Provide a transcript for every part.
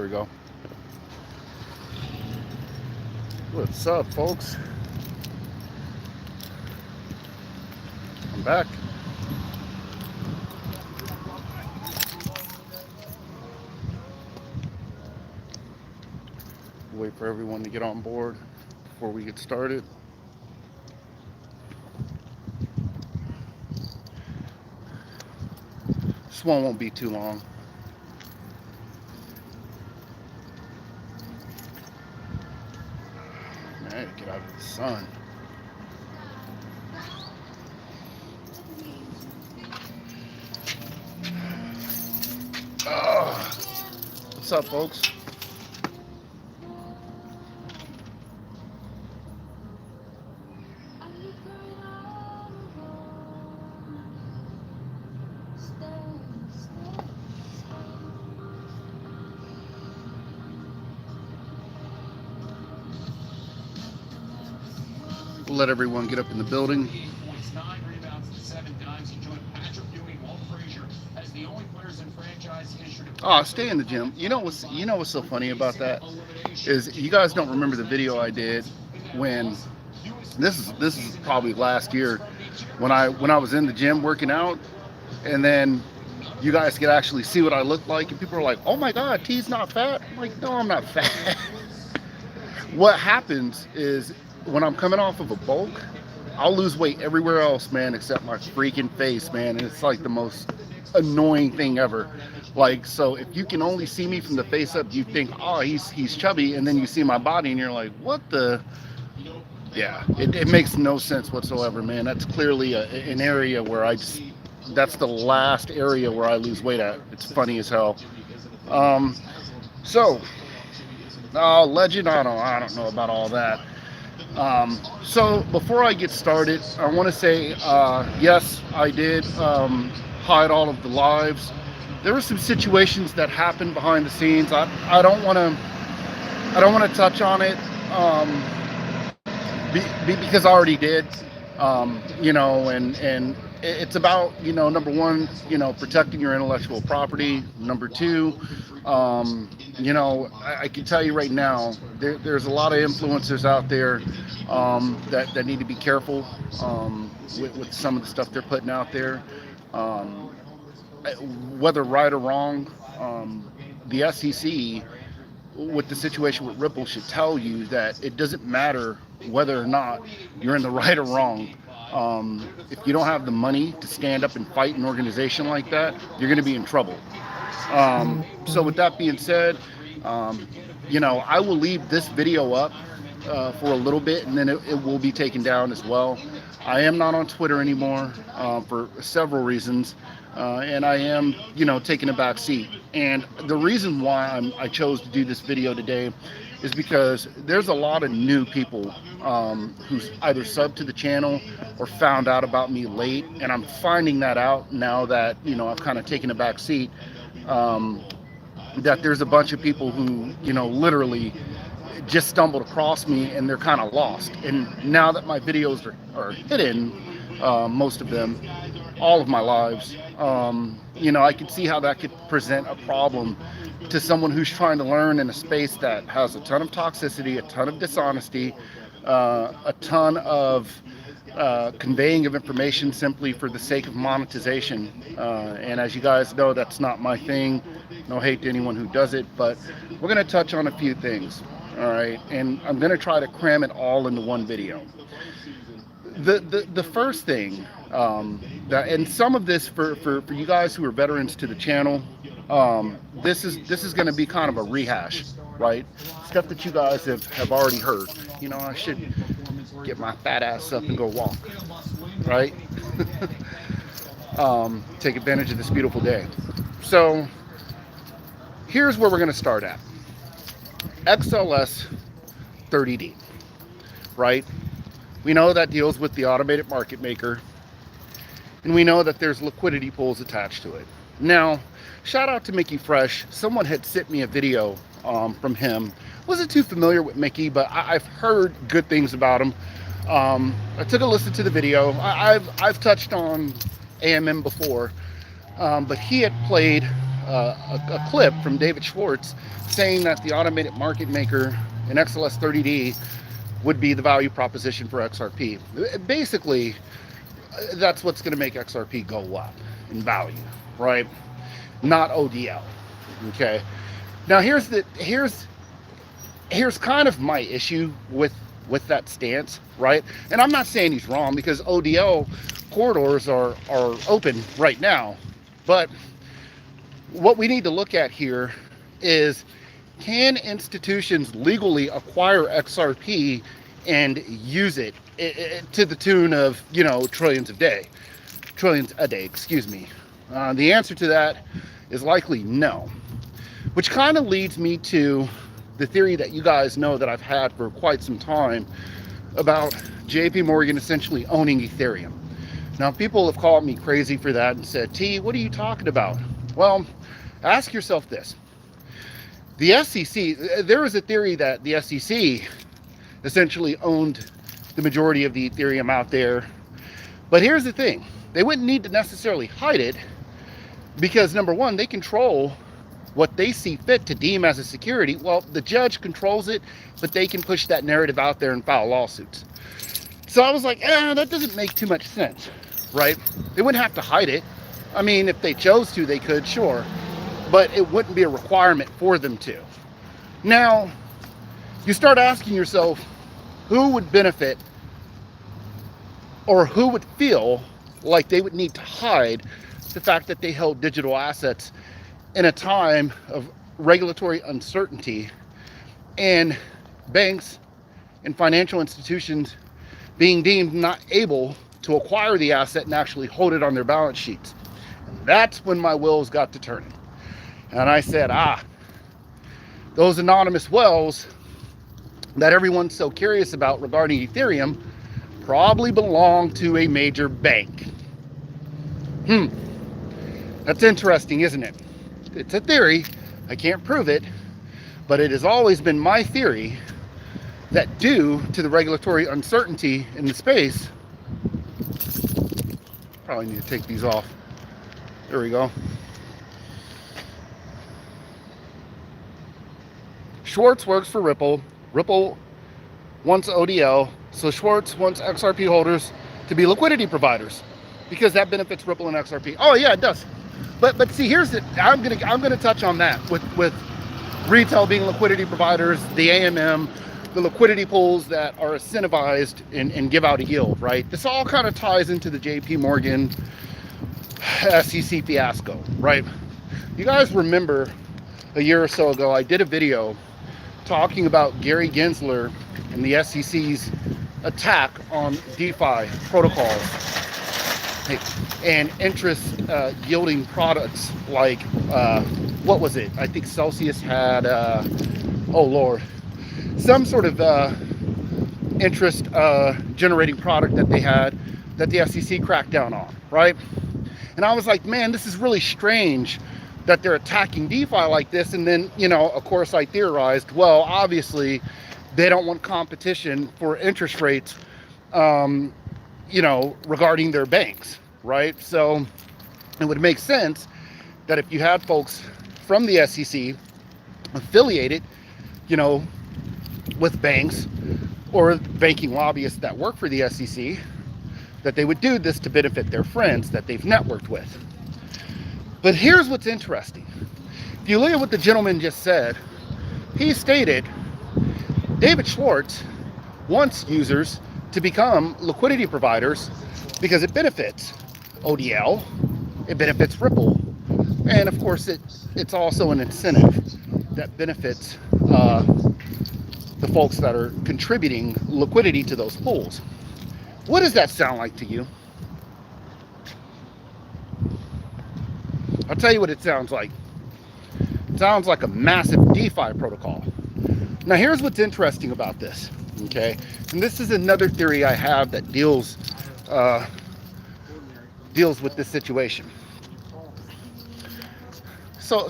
There we go. What's up, folks? I'm back. Wait for everyone to get on board before we get started. This one won't be too long. Man, get out of the sun. What's up, folks? We'll let everyone get up in the building. Oh, stay in the gym. You know what's so funny about that is you guys don't remember the video I did when this is probably last year when I was in the gym working out, and then you guys could actually see what I look like, and people are like, "Oh my God, T's not fat." I'm like, "No, I'm not fat." What happens is when I'm coming off of a bulk, I'll lose weight everywhere else, man, except my freaking face, man. And it's like the most annoying thing ever. Like, so if you can only see me from the face up, you think, oh, he's chubby, and then you see my body and you're like, what the? Yeah, it makes no sense whatsoever, man. That's clearly an area where that's the last area where I lose weight at. It's funny as hell. Legend, I don't know about all that. So before I get started, I want to say, yes, I did hide all of the lives. There were some situations that happened behind the scenes. I don't want to touch on it because I already did. And it's about, number one, protecting your intellectual property. Number two, I can tell you right now, there's a lot of influencers out there that need to be careful with some of the stuff they're putting out there. Whether right or wrong, the SEC, with the situation with Ripple, should tell you that it doesn't matter whether or not you're in the right or wrong. If you don't have the money to stand up and fight an organization like that, you're going to be in trouble. So with that being said, I will leave this video up for a little bit, and then it will be taken down as well. I am not on Twitter anymore for several reasons, and I am, taking a back seat. And the reason why I chose to do this video today is because there's a lot of new people who's either subbed to the channel or found out about me late, and I'm finding that out now that I've kind of taken a back seat, that there's a bunch of people who literally just stumbled across me and they're kind of lost. And now that my videos are hidden, most of them, all of my lives, I can see how that could present a problem to someone who's trying to learn in a space that has a ton of toxicity, a ton of dishonesty, a ton of conveying of information simply for the sake of monetization. And as you guys know, that's not my thing. No hate to anyone who does it, but we're going to touch on a few things. All right, and I'm going to try to cram it all into one video. The first thing, and some of this for you guys who are veterans to the channel, this is going to be kind of a rehash, right? Stuff that you guys have already heard. I should get my fat ass up and go walk, right? Take advantage of this beautiful day. So here's where we're going to start at. XLS 30D, right? We know that deals with the automated market maker, and we know that there's liquidity pools attached to it. Now, shout out to Mickey Fresh. Someone had sent me a video from him. Wasn't too familiar with Mickey, but I've heard good things about him. I took a listen to the video. I've touched on AMM before, but he had played a clip from David Schwartz saying that the automated market maker in XLS 30D would be the value proposition for XRP. Basically, that's what's going to make XRP go up in value, right? Not ODL. Okay. Now here's kind of my issue with that stance, right? And I'm not saying he's wrong, because ODL corridors are open right now. But what we need to look at here is, can institutions legally acquire XRP and use it to the tune of, you know, trillions a day, excuse me. The answer to that is likely no, which kind of leads me to the theory that you guys know that I've had for quite some time about JP Morgan essentially owning Ethereum. Now, people have called me crazy for that and said, T, what are you talking about? Well, ask yourself this. The SEC, there is a theory that the SEC essentially owned the majority of the Ethereum out there. But here's the thing. They wouldn't need to necessarily hide it, because number one, they control what they see fit to deem as a security. Well, the judge controls it, but they can push that narrative out there and file lawsuits. So I was like, that doesn't make too much sense, right? They wouldn't have to hide it. I mean, if they chose to, they could, sure. But it wouldn't be a requirement for them to. Now, you start asking yourself, who would benefit, or who would feel like they would need to hide the fact that they held digital assets in a time of regulatory uncertainty and banks and financial institutions being deemed not able to acquire the asset and actually hold it on their balance sheets? And that's when my wheels got to turning. And I said, those anonymous wells that everyone's so curious about regarding Ethereum probably belong to a major bank. That's interesting, isn't it? It's a theory. I can't prove it, but it has always been my theory that due to the regulatory uncertainty in the space, probably need to take these off. There we go. Schwartz works for Ripple. Ripple wants ODL, so Schwartz wants XRP holders to be liquidity providers, because that benefits Ripple and XRP. Oh yeah, it does. But see, here's it. I'm gonna touch on that with retail being liquidity providers, the AMM, the liquidity pools that are incentivized and give out a yield, right? This all kind of ties into the JP Morgan SEC fiasco, right? You guys remember a year or so ago, I did a video talking about Gary Gensler and the SEC's attack on DeFi protocols and interest yielding products like, what was it? I think Celsius had, oh Lord, some sort of interest generating product that they had that the SEC cracked down on, right? And I was like, man, this is really strange that they're attacking DeFi like this. And then, you know, of course I theorized, well, obviously they don't want competition for interest rates, you know, regarding their banks, right? So it would make sense that if you had folks from the SEC affiliated, you know, with banks or banking lobbyists that work for the SEC, that they would do this to benefit their friends that they've networked with. But here's what's interesting. If you look at what the gentleman just said, he stated David Schwartz wants users to become liquidity providers because it benefits ODL, it benefits Ripple, and of course it's also an incentive that benefits the folks that are contributing liquidity to those pools. What does that sound like to you? I'll tell you what it sounds like. It sounds like a massive DeFi protocol. Now here's what's interesting about this, okay? And this is another theory I have that deals with this situation. So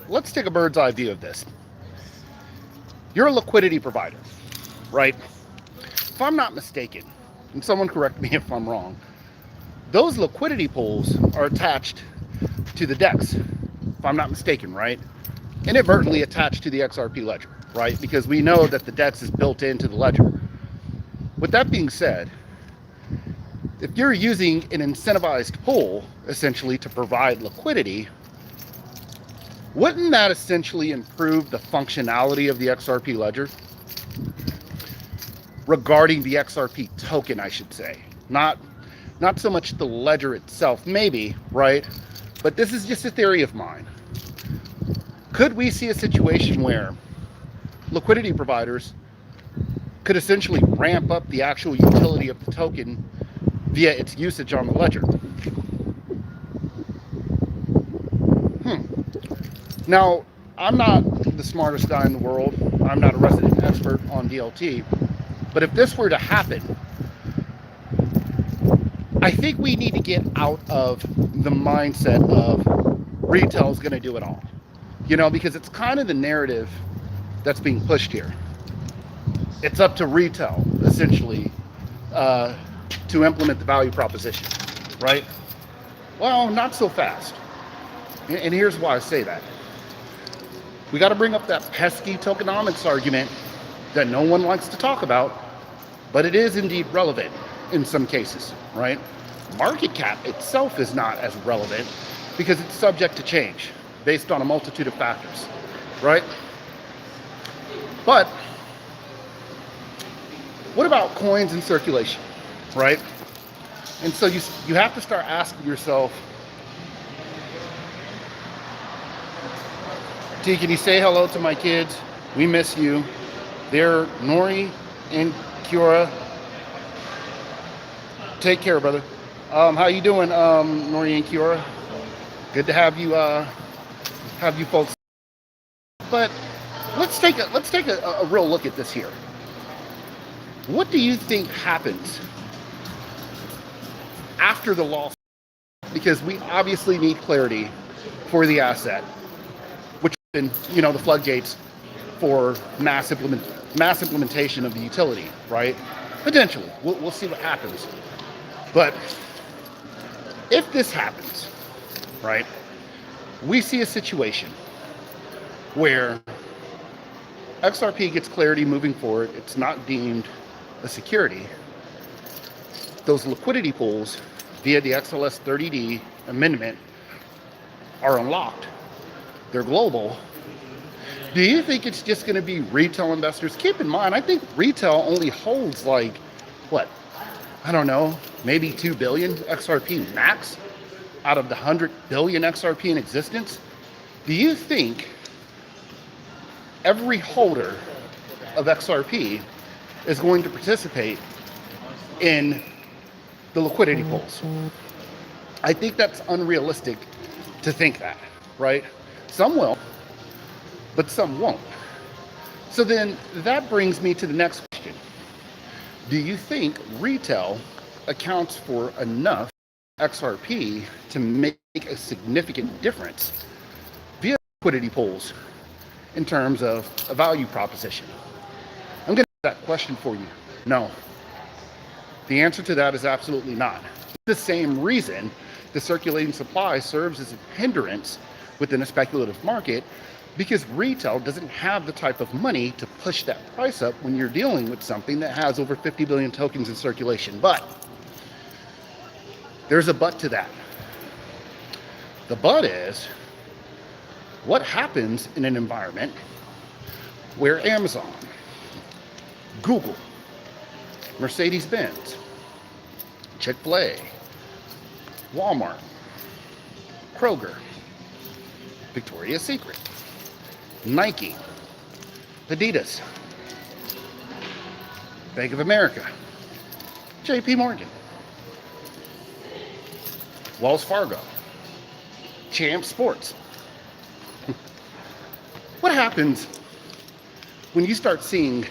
let's take a bird's eye view of this. You're a liquidity provider, right? If I'm not mistaken, and someone correct me if I'm wrong, those liquidity pools are attached to the DEX I'm not mistaken, right? Inadvertently attached to the XRP ledger, right? Because we know that the DEX is built into the ledger. With that being said, if you're using an incentivized pool, essentially, to provide liquidity, wouldn't that essentially improve the functionality of the XRP ledger? Regarding the XRP token, I should say. Not so much the ledger itself, maybe, right? But this is just a theory of mine. Could we see a situation where liquidity providers could essentially ramp up the actual utility of the token via its usage on the ledger? Now, I'm not the smartest guy in the world. I'm not a resident expert on DLT. But if this were to happen, I think we need to get out of the mindset of retail is going to do it all. You know, because it's kind of the narrative that's being pushed here. It's up to retail, essentially, to implement the value proposition, right? Well, not so fast. And here's why I say that. We got to bring up that pesky tokenomics argument that no one likes to talk about, but it is indeed relevant in some cases, right? Market cap itself is not as relevant because it's subject to change based on a multitude of factors, right? But what about coins in circulation, right? And so you have to start asking yourself, T, can you say hello to my kids? We miss you. They're Nori and Kiora. Take care, brother. How you doing, Nori and Kiora? Good to have you folks. But let's take a real look at this here. What do you think happens after the loss? Because we obviously need clarity for the asset, which is, you know, the floodgates for mass implementation of the utility, right? Potentially, we'll see what happens. But if this happens, right, we see a situation where XRP gets clarity moving forward. It's not deemed a security. Those liquidity pools via the XLS 30D amendment are unlocked. They're global. Do you think it's just going to be retail investors? Keep in mind, I think retail only holds like, what, I don't know, maybe 2 billion XRP max out of the 100 billion XRP in existence. Do you think every holder of XRP is going to participate in the liquidity pools? I think that's unrealistic to think that, right? Some will, but some won't. So then that brings me to the next question. Do you think retail accounts for enough XRP to make a significant difference via liquidity pools in terms of a value proposition? I'm going to ask that question for you. No. The answer to that is absolutely not. For the same reason, the circulating supply serves as a hindrance within a speculative market, because retail doesn't have the type of money to push that price up when you're dealing with something that has over 50 billion tokens in circulation. But there's a but to that. The but is, what happens in an environment where Amazon, Google, Mercedes-Benz, Chick-fil-A, Walmart, Kroger, Victoria's Secret, Nike, Adidas, Bank of America, JP Morgan, Wells Fargo, Champ Sports. What happens when you start seeing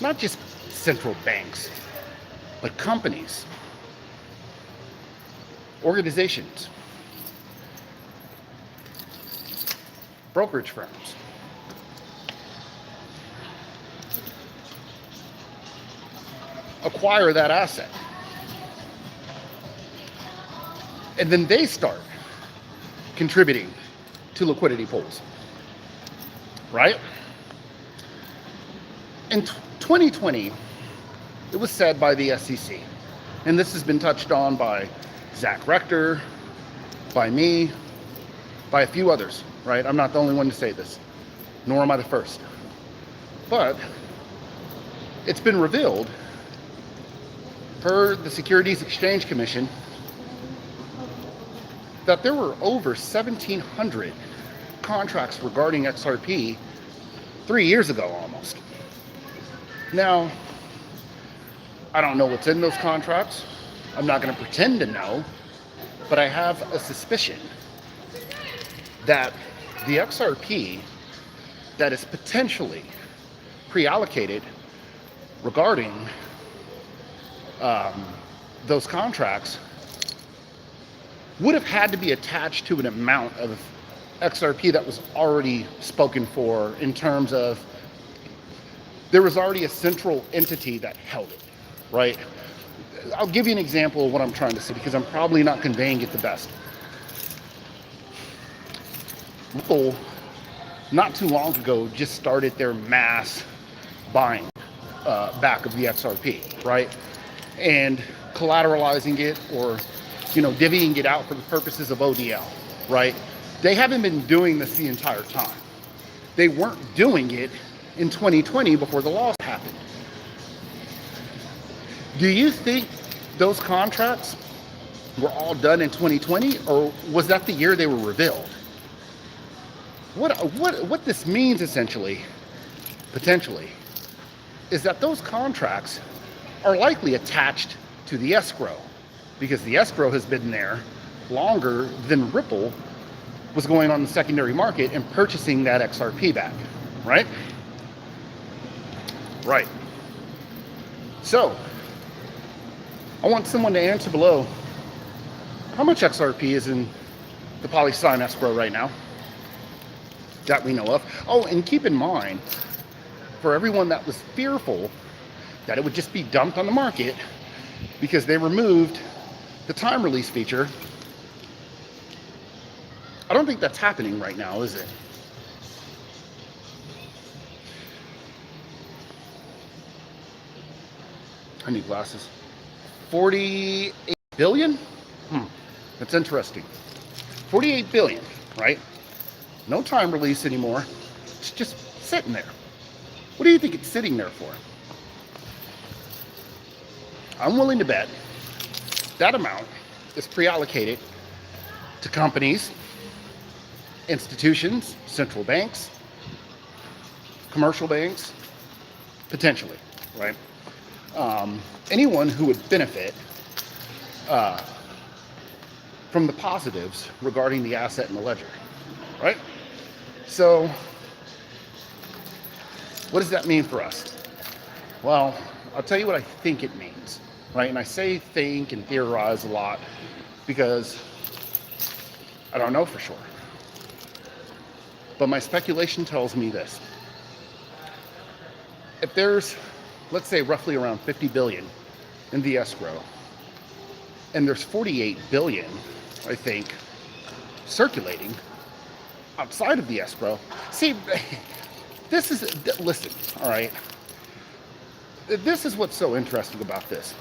not just central banks, but companies, organizations, brokerage firms, acquire that asset? And then they start contributing to liquidity pools, right? In 2020, it was said by the SEC, and this has been touched on by Zach Rector, by me, by a few others, right? I'm not the only one to say this, nor am I the first. But it's been revealed per the Securities Exchange Commission that there were over 1,700 contracts regarding XRP 3 years ago almost. Now, I don't know what's in those contracts. I'm not going to pretend to know, but I have a suspicion that the XRP that is potentially pre-allocated regarding those contracts would have had to be attached to an amount of XRP that was already spoken for, in terms of there was already a central entity that held it, right? I'll give you an example of what I'm trying to say, because I'm probably not conveying it the best. Ripple, not too long ago, just started their mass buying back of the XRP, right? And collateralizing it, or divvying it out for the purposes of ODL, right? They haven't been doing this the entire time. They weren't doing it in 2020 before the laws happened. Do you think those contracts were all done in 2020, or was that the year they were revealed? What this means essentially, potentially, is that those contracts are likely attached to the escrow, because the escrow has been there longer than Ripple was going on the secondary market and purchasing that XRP back, right? Right. So, I want someone to answer below, how much XRP is in the PolySign escrow right now that we know of? Oh, and keep in mind, for everyone that was fearful that it would just be dumped on the market because they removed the time release feature, I don't think that's happening right now, is it? I need glasses. 48 billion? That's interesting. 48 billion, right? No time release anymore. It's just sitting there. What do you think it's sitting there for? I'm willing to bet that amount is pre-allocated to companies, institutions, central banks, commercial banks, potentially, right? Anyone who would benefit from the positives regarding the asset and the ledger, right? So, what does that mean for us? Well, I'll tell you what I think it means, right? And I say think and theorize a lot because I don't know for sure. But my speculation tells me this. If there's, let's say, roughly around 50 billion in the escrow, and there's 48 billion, I think, circulating outside of the escrow. See, this is, listen, all right, this is what's so interesting about this.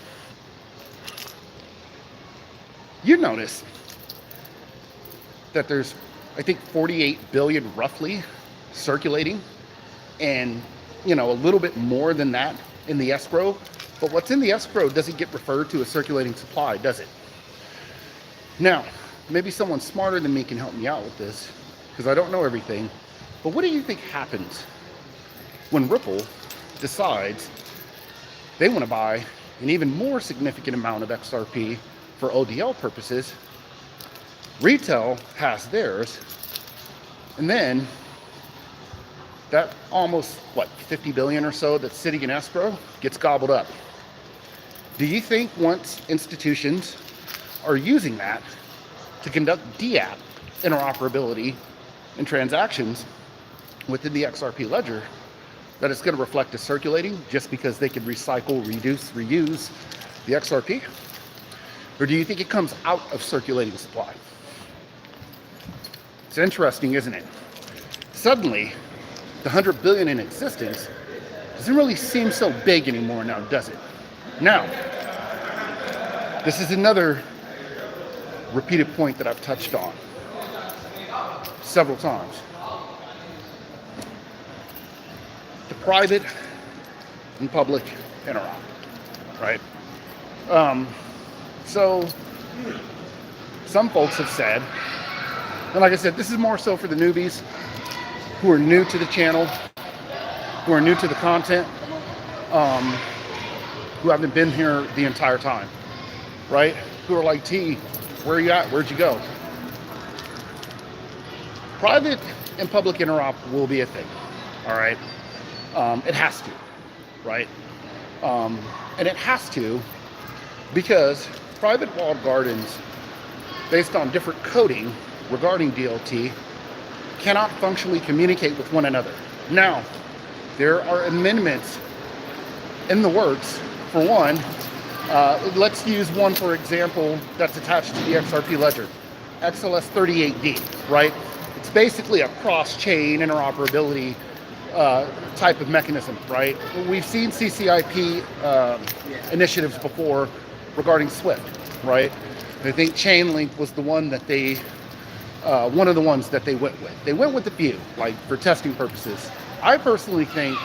You notice that there's, I think, 48 billion roughly circulating, and a little bit more than that in the escrow. But what's in the escrow doesn't get referred to as circulating supply, does it? Now, maybe someone smarter than me can help me out with this, because I don't know everything. But what do you think happens when Ripple decides they want to buy an even more significant amount of XRP for ODL purposes? Retail has theirs, and then that almost, 50 billion or so that's sitting in escrow gets gobbled up. Do you think once institutions are using that to conduct dApp interoperability and transactions within the XRP ledger, that it's going to reflect as circulating just because they can recycle, reduce, reuse the XRP? Or do you think it comes out of circulating supply? It's interesting, isn't it? Suddenly, the 100 billion in existence doesn't really seem so big anymore now, does it? Now, this is another repeated point that I've touched on several times. The private and public interop, right? So some folks have said, and like I said, this is more so for the newbies who are new to the channel, who are new to the content, who haven't been here the entire time, right? Who are like, T, where are you at? Where'd you go? Private and public interop will be a thing, all right? It has to, right? And it has to because private walled gardens, based on different coding regarding DLT, cannot functionally communicate with one another. Now, there are amendments in the works. For one, let's use one, for example, that's attached to the XRP ledger, XLS38D, right? It's basically a cross-chain interoperability type of mechanism, right? We've seen CCIP initiatives before regarding Swift, right? I think Chainlink was the one that they, one of the ones that they went with. They went with a few, like for testing purposes. I personally think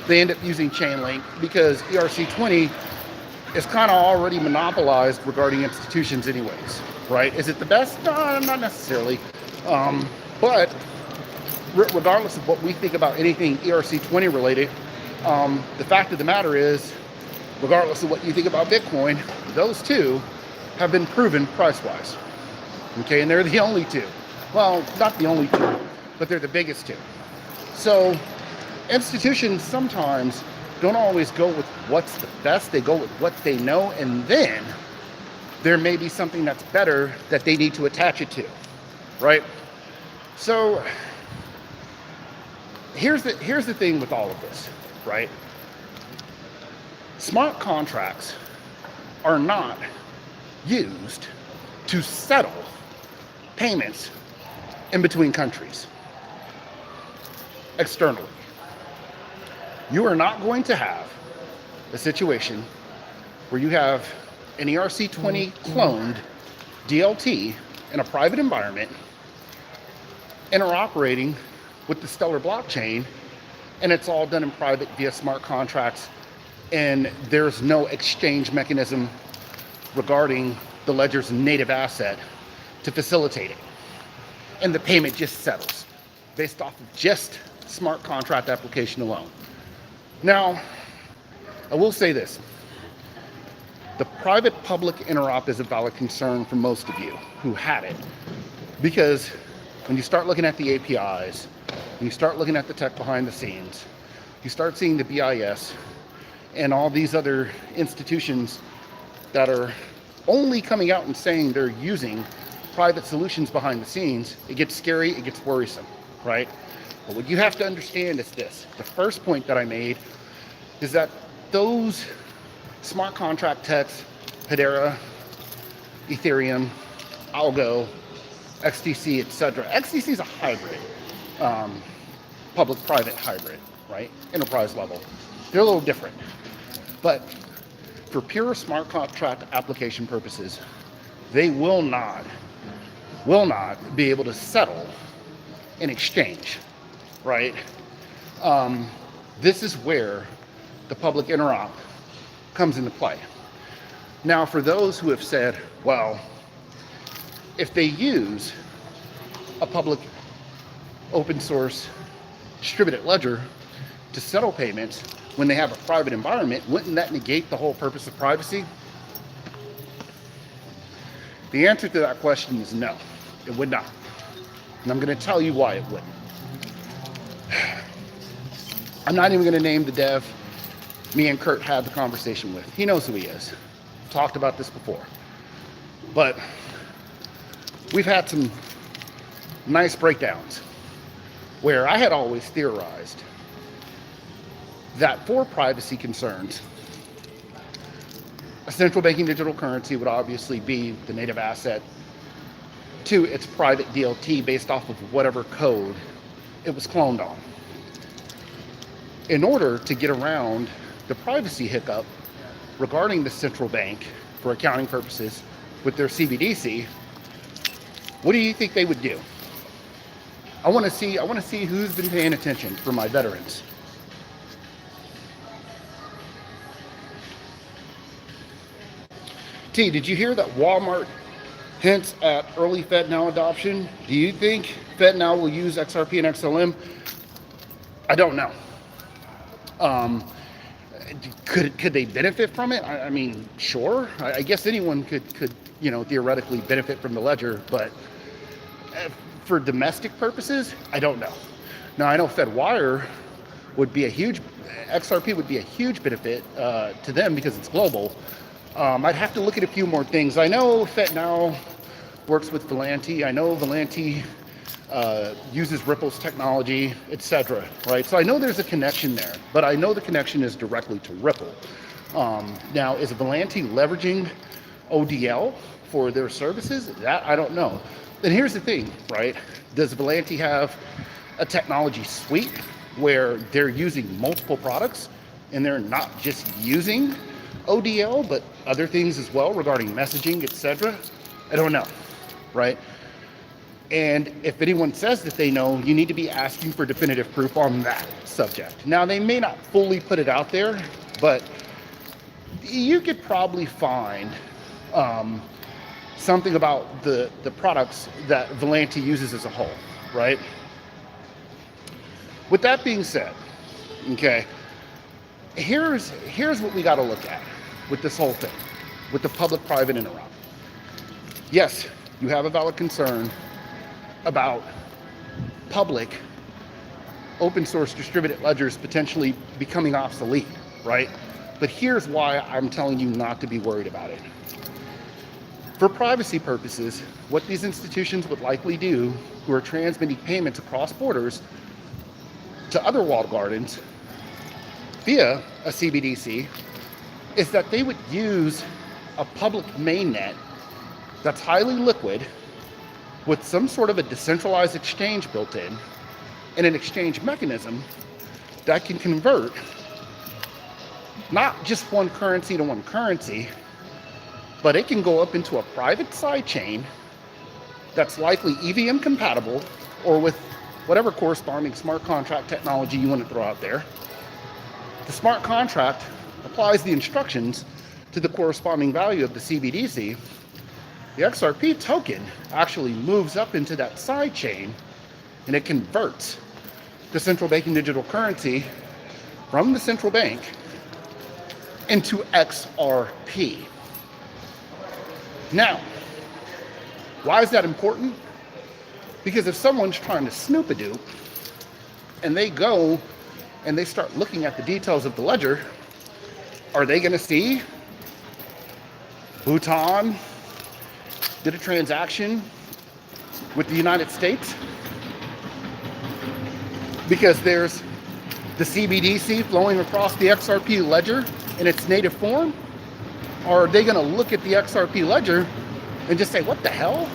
they end up using Chainlink because ERC20 is kind of already monopolized regarding institutions anyways, right? Is it the best? No, not necessarily. But regardless of what we think about anything ERC20 related, the fact of the matter is, regardless of what you think about Bitcoin, those two have been proven price-wise, okay? And they're the only two. Well, not the only two, but they're the biggest two. So institutions sometimes don't always go with what's the best. They go with what they know, and then there may be something that's better that they need to attach it to, right? So here's the thing with all of this, right? Smart contracts are not used to settle payments in between countries externally. You are not going to have a situation where you have an ERC20 cloned DLT in a private environment interoperating with the Stellar blockchain, and it's all done in private via smart contracts, and there's no exchange mechanism regarding the ledger's native asset to facilitate it. And the payment just settles based off of just smart contract application alone. Now, I will say this. The private-public interop is a valid concern for most of you who had it, because when you start looking at the APIs, when you start looking at the tech behind the scenes, you start seeing the BIS and all these other institutions that are only coming out and saying they're using private solutions behind the scenes, it gets scary, it gets worrisome, right? But what you have to understand is this. The first point that I made is that those smart contract techs, Hedera, Ethereum, Algo, XDC, etc. XDC is a hybrid, public-private hybrid, right? Enterprise level. They're a little different. But for pure smart contract application purposes, they will not be able to settle in exchange, right? This is where the public interop comes into play. Now, for those who have said, well, if they use a public open source distributed ledger to settle payments when they have a private environment, wouldn't that negate the whole purpose of privacy? The answer to that question is no, it would not. And I'm going to tell you why it wouldn't. I'm not even going to name the dev me and Kurt had the conversation with. He knows who he is. Talked about this before. But we've had some nice breakdowns where I had always theorized that for privacy concerns, a central banking digital currency would obviously be the native asset to its private DLT based off of whatever code it was cloned on. In order to get around the privacy hiccup regarding the central bank for accounting purposes with their CBDC, what do you think they would do? I want to see who's been paying attention for my veterans. T, did you hear that Walmart hints at early FedNow adoption? Do you think FedNow will use XRP and XLM? I don't know. Could they benefit from it? I mean, sure. I guess anyone could theoretically benefit from the ledger, but for domestic purposes, I don't know. Now, I know FedWire would be XRP would be a huge benefit to them because it's global. I'd have to look at a few more things. I know FedNow works with Volanti. I know Volanti uses Ripple's technology, etc. Right? So I know there's a connection there, but I know the connection is directly to Ripple. Now, is Volanti leveraging ODL for their services? That I don't know. And here's the thing, right? Does Volanti have a technology suite where they're using multiple products and they're not just using ODL, but other things as well regarding messaging, etc.? I don't know, right? And if anyone says that they know, you need to be asking for definitive proof on that subject. Now, they may not fully put it out there, but you could probably find something about the products that Volanti uses as a whole, right? With that being said, okay, here's what we got to look at with this whole thing, with the public-private interop. Yes, you have a valid concern about public open source distributed ledgers potentially becoming obsolete, right? But here's why I'm telling you not to be worried about it. For privacy purposes, what these institutions would likely do who are transmitting payments across borders to other walled gardens via a CBDC is that they would use a public mainnet that's highly liquid with some sort of a decentralized exchange built in and an exchange mechanism that can convert not just one currency to one currency, but it can go up into a private sidechain that's likely EVM compatible or with whatever corresponding smart contract technology you want to throw out there. The smart contract applies the instructions to the corresponding value of the CBDC. The XRP token actually moves up into that sidechain and it converts the central banking digital currency from the central bank into XRP. Now, why is that important? Because if someone's trying to snoop a dupe and they go and they start looking at the details of the ledger, are they going to see Bhutan did a transaction with the United States? Because there's the CBDC flowing across the XRP ledger in its native form? Or are they going to look at the XRP ledger and just say, what the hell?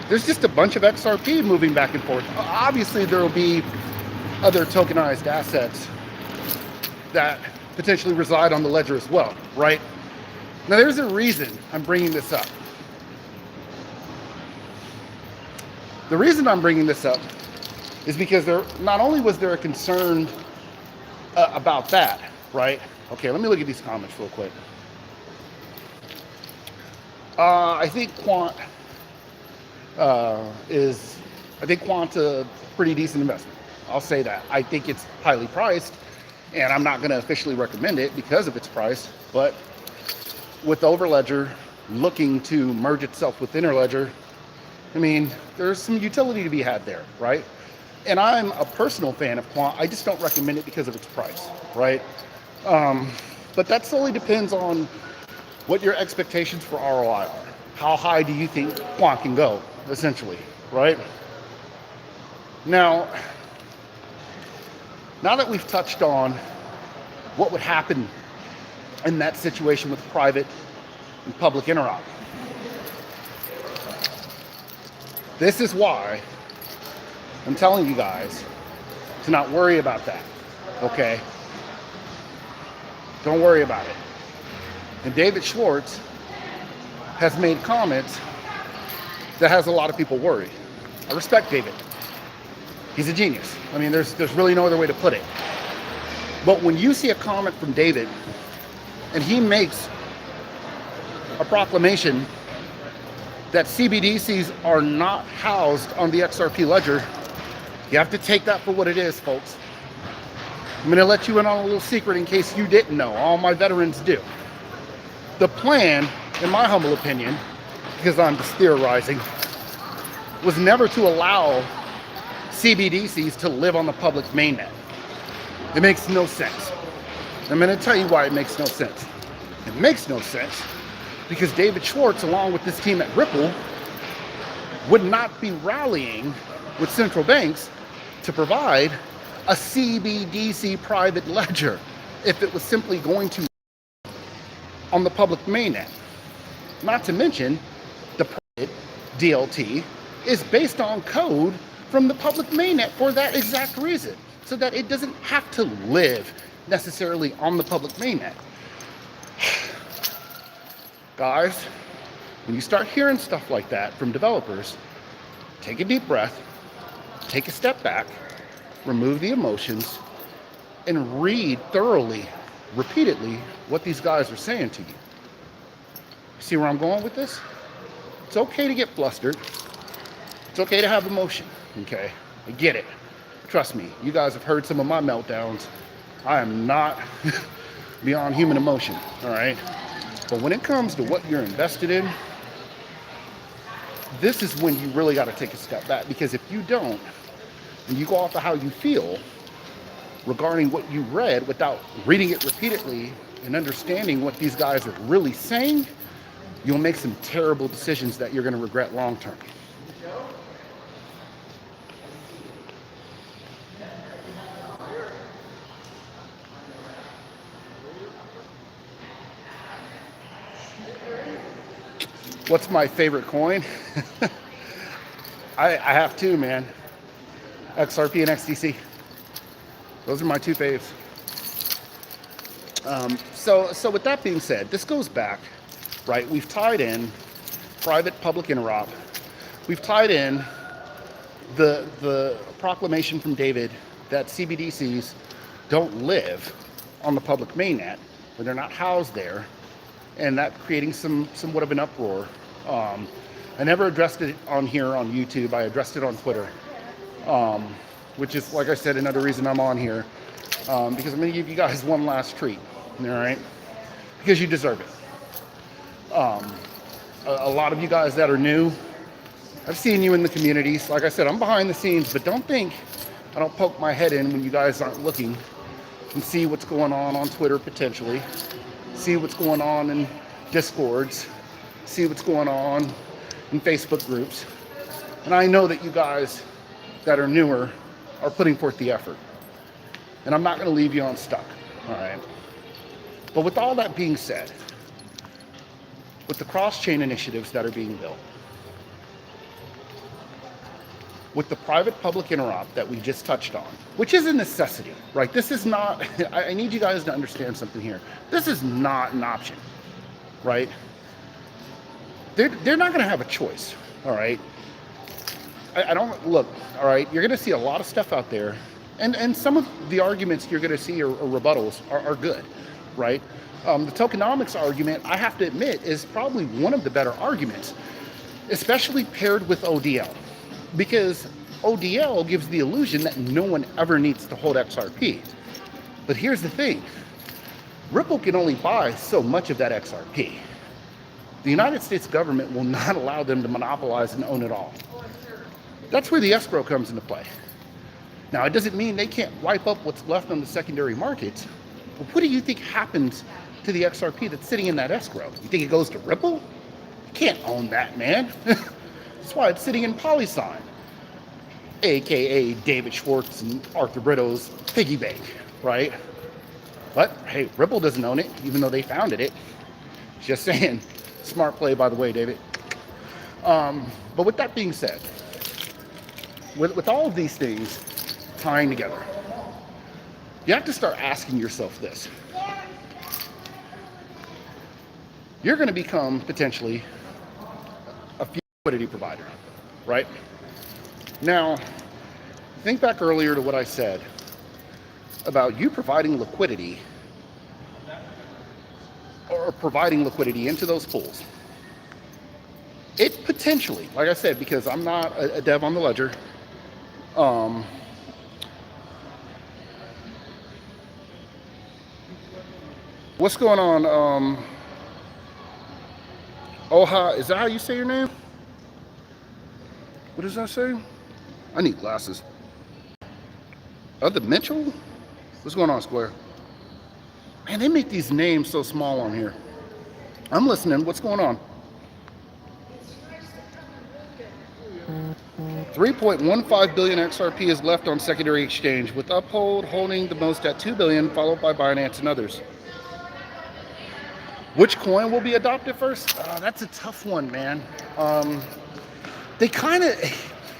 There's just a bunch of XRP moving back and forth. Obviously, there will be other tokenized assets that potentially reside on the ledger as well, right? Now, there's a reason I'm bringing this up. The reason I'm bringing this up is because not only was there a concern about that, right? Okay, let me look at these comments real quick. I think Quant's a pretty decent investment. I'll say that. I think it's highly priced, and I'm not going to officially recommend it because of its price. But with Overledger looking to merge itself with Interledger, I mean, there's some utility to be had there, right? And I'm a personal fan of Quant. I just don't recommend it because of its price, right? But that solely depends on what your expectations for ROI are. How high do you think Quant can go, essentially, right? Now that we've touched on what would happen in that situation with private and public interop, This is why I'm telling you guys to not worry about that, okay? Don't worry about it. And David Schwartz has made comments that has a lot of people worried. I respect David. He's a genius. I mean, there's really no other way to put it. But when you see a comment from David and he makes a proclamation that CBDCs are not housed on the XRP ledger, you have to take that for what it is, folks. I'm going to let you in on a little secret in case you didn't know. All my veterans do. The plan, in my humble opinion, because I'm just theorizing, was never to allow CBDCs to live on the public mainnet. It makes no sense. I'm going to tell you why it makes no sense. It makes no sense because David Schwartz, along with this team at Ripple, would not be rallying with central banks to provide a CBDC private ledger if it was simply going to on the public mainnet. Not to mention, the private DLT is based on code from the public mainnet for that exact reason, so that it doesn't have to live necessarily on the public mainnet. Guys, when you start hearing stuff like that from developers, take a deep breath, take a step back, remove the emotions, and read thoroughly, repeatedly, what these guys are saying to you. See where I'm going with this? It's okay to get flustered. It's okay to have emotion, okay? I get it. Trust me, you guys have heard some of my meltdowns. I am not beyond human emotion, all right? But when it comes to what you're invested in, this is when you really got to take a step back, because if you don't, and you go off of how you feel regarding what you read without reading it repeatedly and understanding what these guys are really saying, you'll make some terrible decisions that you're going to regret long term. What's my favorite coin? I have two, man. XRP and XDC. Those are my two faves. So with that being said, this goes back, right? We've tied in private public interop. We've tied in the proclamation from David that CBDCs don't live on the public mainnet, or they're not housed there, and that creating somewhat of an uproar. I never addressed it on here on YouTube. I addressed it on Twitter, which is, like I said, another reason I'm on here, because I'm going to give you guys one last treat, all right? Because you deserve it. A lot of you guys that are new, I've seen you in the communities. Like I said, I'm behind the scenes, but don't think I don't poke my head in when you guys aren't looking and see what's going on Twitter potentially, see what's going on in Discords, see what's going on in Facebook groups. And I know that you guys that are newer are putting forth the effort. And I'm not going to leave you unstuck, all right? But with all that being said, with the cross-chain initiatives that are being built, with the private-public interop that we just touched on, which is a necessity, right? This is not, I need you guys to understand something here. This is not an option, right? They're not going to have a choice, all right? I don't, look, all right, you're going to see a lot of stuff out there, and some of the arguments you're going to see or rebuttals are good, right? The tokenomics argument, I have to admit, is probably one of the better arguments, especially paired with ODL, because ODL gives the illusion that no one ever needs to hold XRP. But here's the thing, Ripple can only buy so much of that XRP. The United States government will not allow them to monopolize and own it all. That's where the escrow comes into play. Now, it doesn't mean they can't wipe up what's left on the secondary markets, but what do you think happens to the XRP that's sitting in that escrow? You think it goes to Ripple? You can't own that, man. That's why it's sitting in Polysign, aka David Schwartz and Arthur Brito's piggy bank, right? But hey, Ripple doesn't own it, even though they founded it. Just saying. Smart play, by the way, David. But with that being said, with all of these things tying together, you have to start asking yourself this. You're going to become potentially a liquidity provider, right? Now, think back earlier to what I said about you providing liquidity or providing liquidity into those pools. It potentially, like I said, because I'm not a dev on the ledger, what's going on? Oha, is that how you say your name? What does that say? I need glasses. Other Mitchell? What's going on, Square? Man, they make these names so small on here. I'm listening. What's going on? 3.15 billion XRP is left on secondary exchange, with Uphold holding the most at 2 billion, followed by Binance and others. Which coin will be adopted first? That's a tough one, man. They kind of,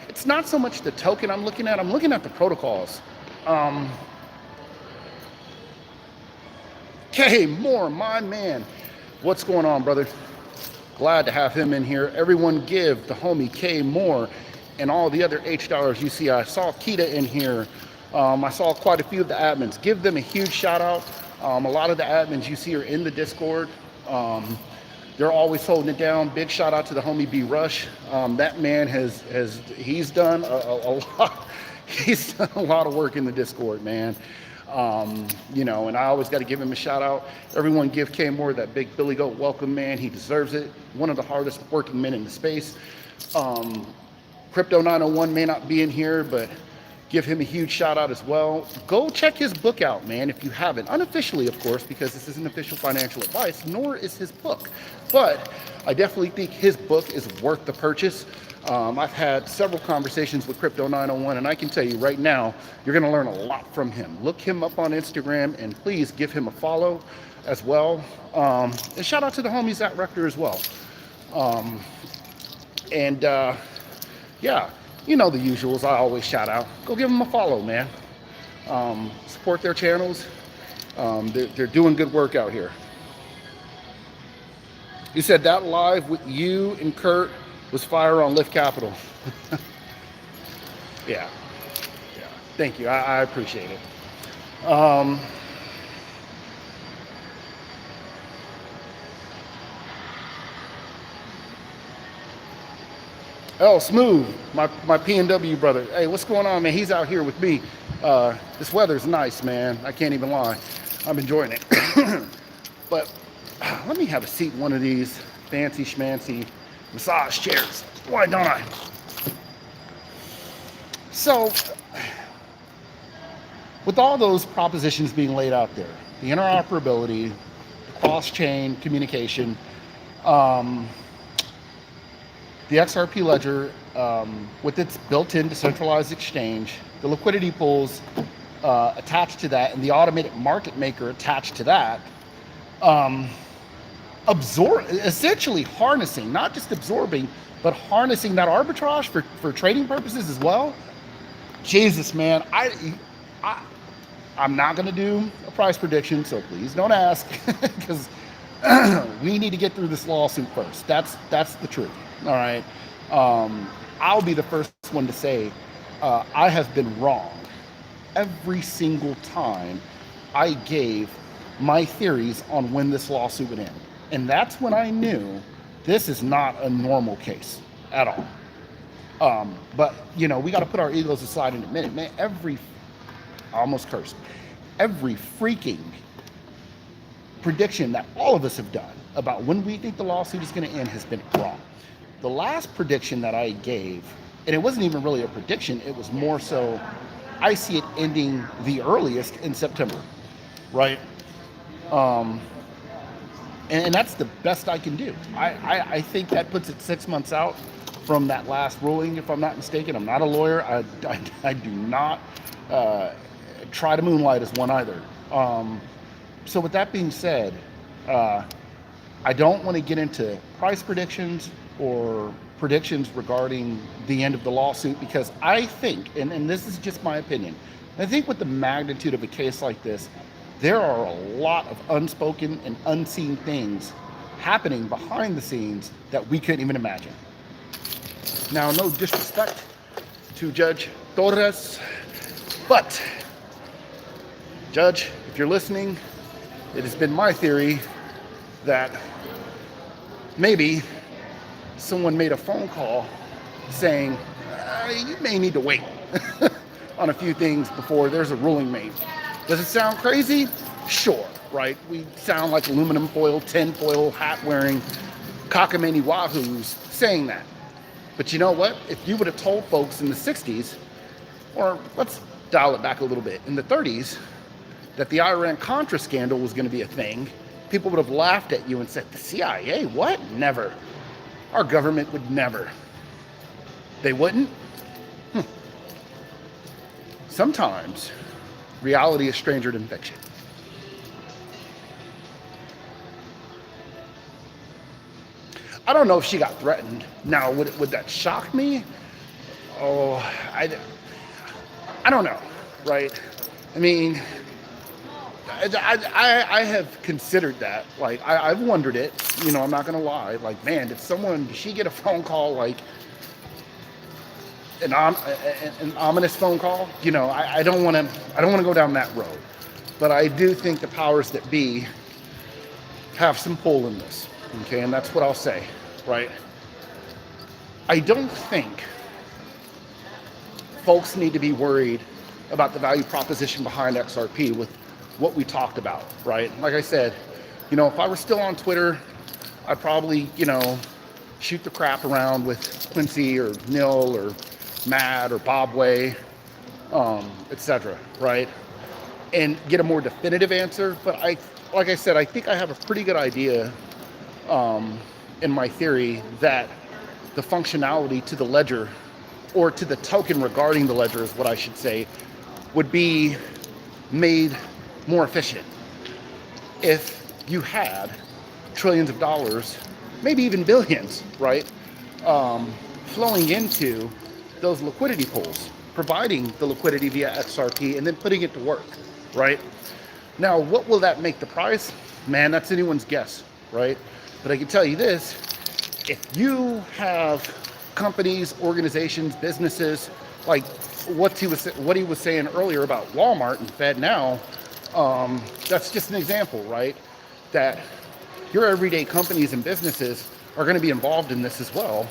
it's not so much the token I'm looking at the protocols. K Moore, my man. What's going on, brother? Glad to have him in here. Everyone give the homie K Moore and all the other H-dollars you see. I saw Kita in here. I saw quite a few of the admins. Give them a huge shout out. A lot of the admins you see are in the Discord. They're always holding it down. Big shout out to the homie B Rush. That man he's done a lot. He's done a lot of work in the Discord, man. You know, and I always got to give him a shout out. Everyone give K Moore that big Billy Goat welcome, man. He deserves it. One of the hardest working men in the space. Crypto 901 may not be in here, but give him a huge shout out as well. Go check his book out, man, if you haven't. Unofficially, of course, because this isn't official financial advice, nor is his book. But I definitely think his book is worth the purchase. I've had several conversations with Crypto 901, and I can tell you right now, you're going to learn a lot from him. Look him up on Instagram, and please give him a follow as well. And shout out to the homies at Rector as well. Yeah, you know the usuals. I always shout out. Go give them a follow, man. Support their channels. They're doing good work out here. You said that live with you and Kurt was fire on Lift Capital. Yeah. Thank you. I appreciate it. Oh, Smooth, my PNW brother. Hey, what's going on, man? He's out here with me. This weather's nice, man. I can't even lie. I'm enjoying it. But let me have a seat in one of these fancy schmancy massage chairs. Why don't I? So, with all those propositions being laid out there, the interoperability, the cross-chain communication, the XRP ledger, with its built-in decentralized exchange, the liquidity pools attached to that, and the automated market maker attached to that, essentially harnessing, not just absorbing, but harnessing that arbitrage for trading purposes as well. Jesus, man, I'm not going to do a price prediction, so please don't ask, because we need to get through this lawsuit first. That's the truth. All right. I'll be the first one to say I have been wrong every single time I gave my theories on when this lawsuit would end. And that's when I knew this is not a normal case at all. But, you know, we got to put our egos aside in a minute, man. I almost cursed. Every freaking prediction that all of us have done about when we think the lawsuit is going to end has been wrong. The last prediction that I gave, and it wasn't even really a prediction, it was more so, I see it ending the earliest in September, right? And that's the best I can do. I think that puts it 6 months out from that last ruling, if I'm not mistaken. I'm not a lawyer. I do not try to moonlight as one either. So with that being said, I don't want to get into price predictions or predictions regarding the end of the lawsuit, because I think, and this is just my opinion, I think with the magnitude of a case like this, there are a lot of unspoken and unseen things happening behind the scenes that we couldn't even imagine. Now, no disrespect to Judge Torres, but Judge, if you're listening, it has been my theory that maybe someone made a phone call saying, you may need to wait on a few things before there's a ruling made. Does it sound crazy? Sure, right? We sound like aluminum foil, tin foil, hat wearing cockamamie wahoos saying that. But you know what? If you would have told folks in the 60s, or let's dial it back a little bit, in the 30s, that the Iran-Contra scandal was going to be a thing, people would have laughed at you and said, the CIA? What? Never. Our government would never. They wouldn't? Sometimes reality is stranger than fiction. I don't know if she got threatened. Now, would that shock me? Oh, I don't know, right? I mean, I have considered that. Like, I've wondered it. You know, I'm not gonna lie. Like, man, did she get a phone call, like an ominous phone call? You know, I don't want to go down that road. But I do think the powers that be have some pull in this. Okay, and that's what I'll say, right? I don't think folks need to be worried about the value proposition behind XRP with what we talked about, right? Like I said, you know, if I were still on Twitter, I'd probably, you know, shoot the crap around with Quincy or Nil or Matt or Bob Way, etc., right? And get a more definitive answer. But like I said, I think I have a pretty good idea in my theory that the functionality to the ledger, or to the token regarding the ledger is what I should say, would be made more efficient if you had trillions of dollars, maybe even billions, right, flowing into those liquidity pools, providing the liquidity via XRP and then putting it to work, right? Now, what will that make the price? Man, that's anyone's guess, right? But I can tell you this, if you have companies, organizations, businesses, like what he was saying earlier about Walmart and FedNow, that's just an example, right? That your everyday companies and businesses are going to be involved in this as well.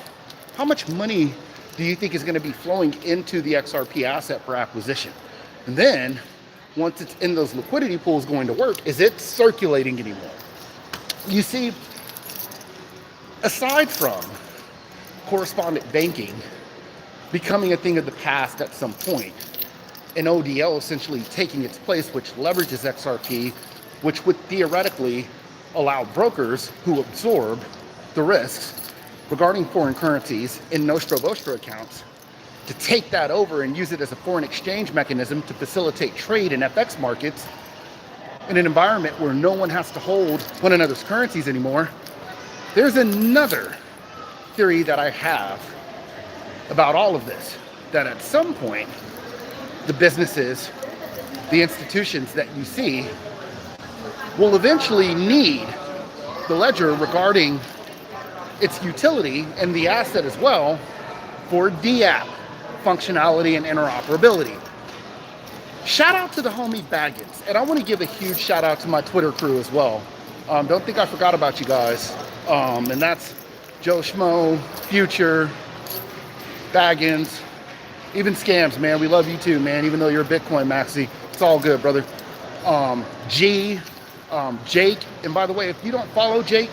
How much money do you think is going to be flowing into the XRP asset for acquisition? And then once it's in those liquidity pools going to work, is it circulating anymore? You see, aside from correspondent banking becoming a thing of the past at some point, and ODL essentially taking its place, which leverages XRP, which would theoretically allow brokers who absorb the risks regarding foreign currencies in Nostro Vostro accounts to take that over and use it as a foreign exchange mechanism to facilitate trade in FX markets in an environment where no one has to hold one another's currencies anymore. There's another theory that I have about all of this, that at some point, the businesses, the institutions that you see will eventually need the ledger regarding its utility and the asset as well for dApp functionality and interoperability. Shout out to the homie Baggins, and I want to give a huge shout out to my Twitter crew as well. Don't think I forgot about you guys. And that's Joe Schmo, Future, Baggins, even Scams, man. We love you too, man, even though you're a Bitcoin maxi. It's all good, brother. Jake, and by the way, if you don't follow Jake,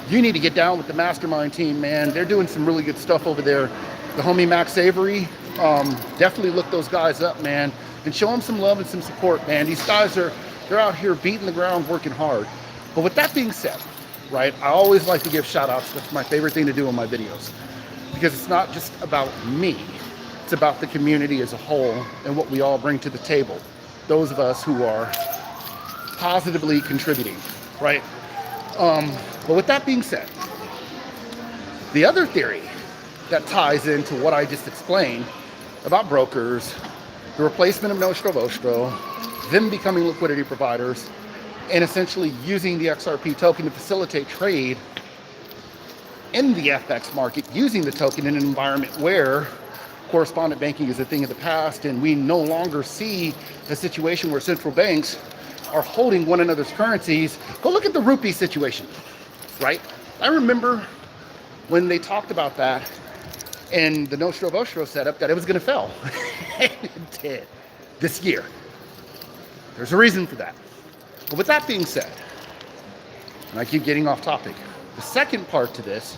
you need to get down with the mastermind team, man. They're doing some really good stuff over there. The homie Max Avery, definitely look those guys up, man, and show them some love and some support, man. These guys they're out here beating the ground, working hard. But with that being said, right, I always like to give shout outs. That's my favorite thing to do in my videos, because it's not just about me. It's about the community as a whole and what we all bring to the table. Those of us who are positively contributing, right? But with that being said, The other theory that ties into what I just explained about brokers, the replacement of nostro vostro, them becoming liquidity providers, and essentially using the XRP token to facilitate trade in the FX market, using the token in an environment where correspondent banking is a thing of the past, and we no longer see a situation where central banks are holding one another's currencies. Go look at the rupee situation, right? I remember when they talked about that in the nostro vostro setup that it was going to fail. And it did this year. There's a reason for that. But with that being said, and I keep getting off topic, the second part to this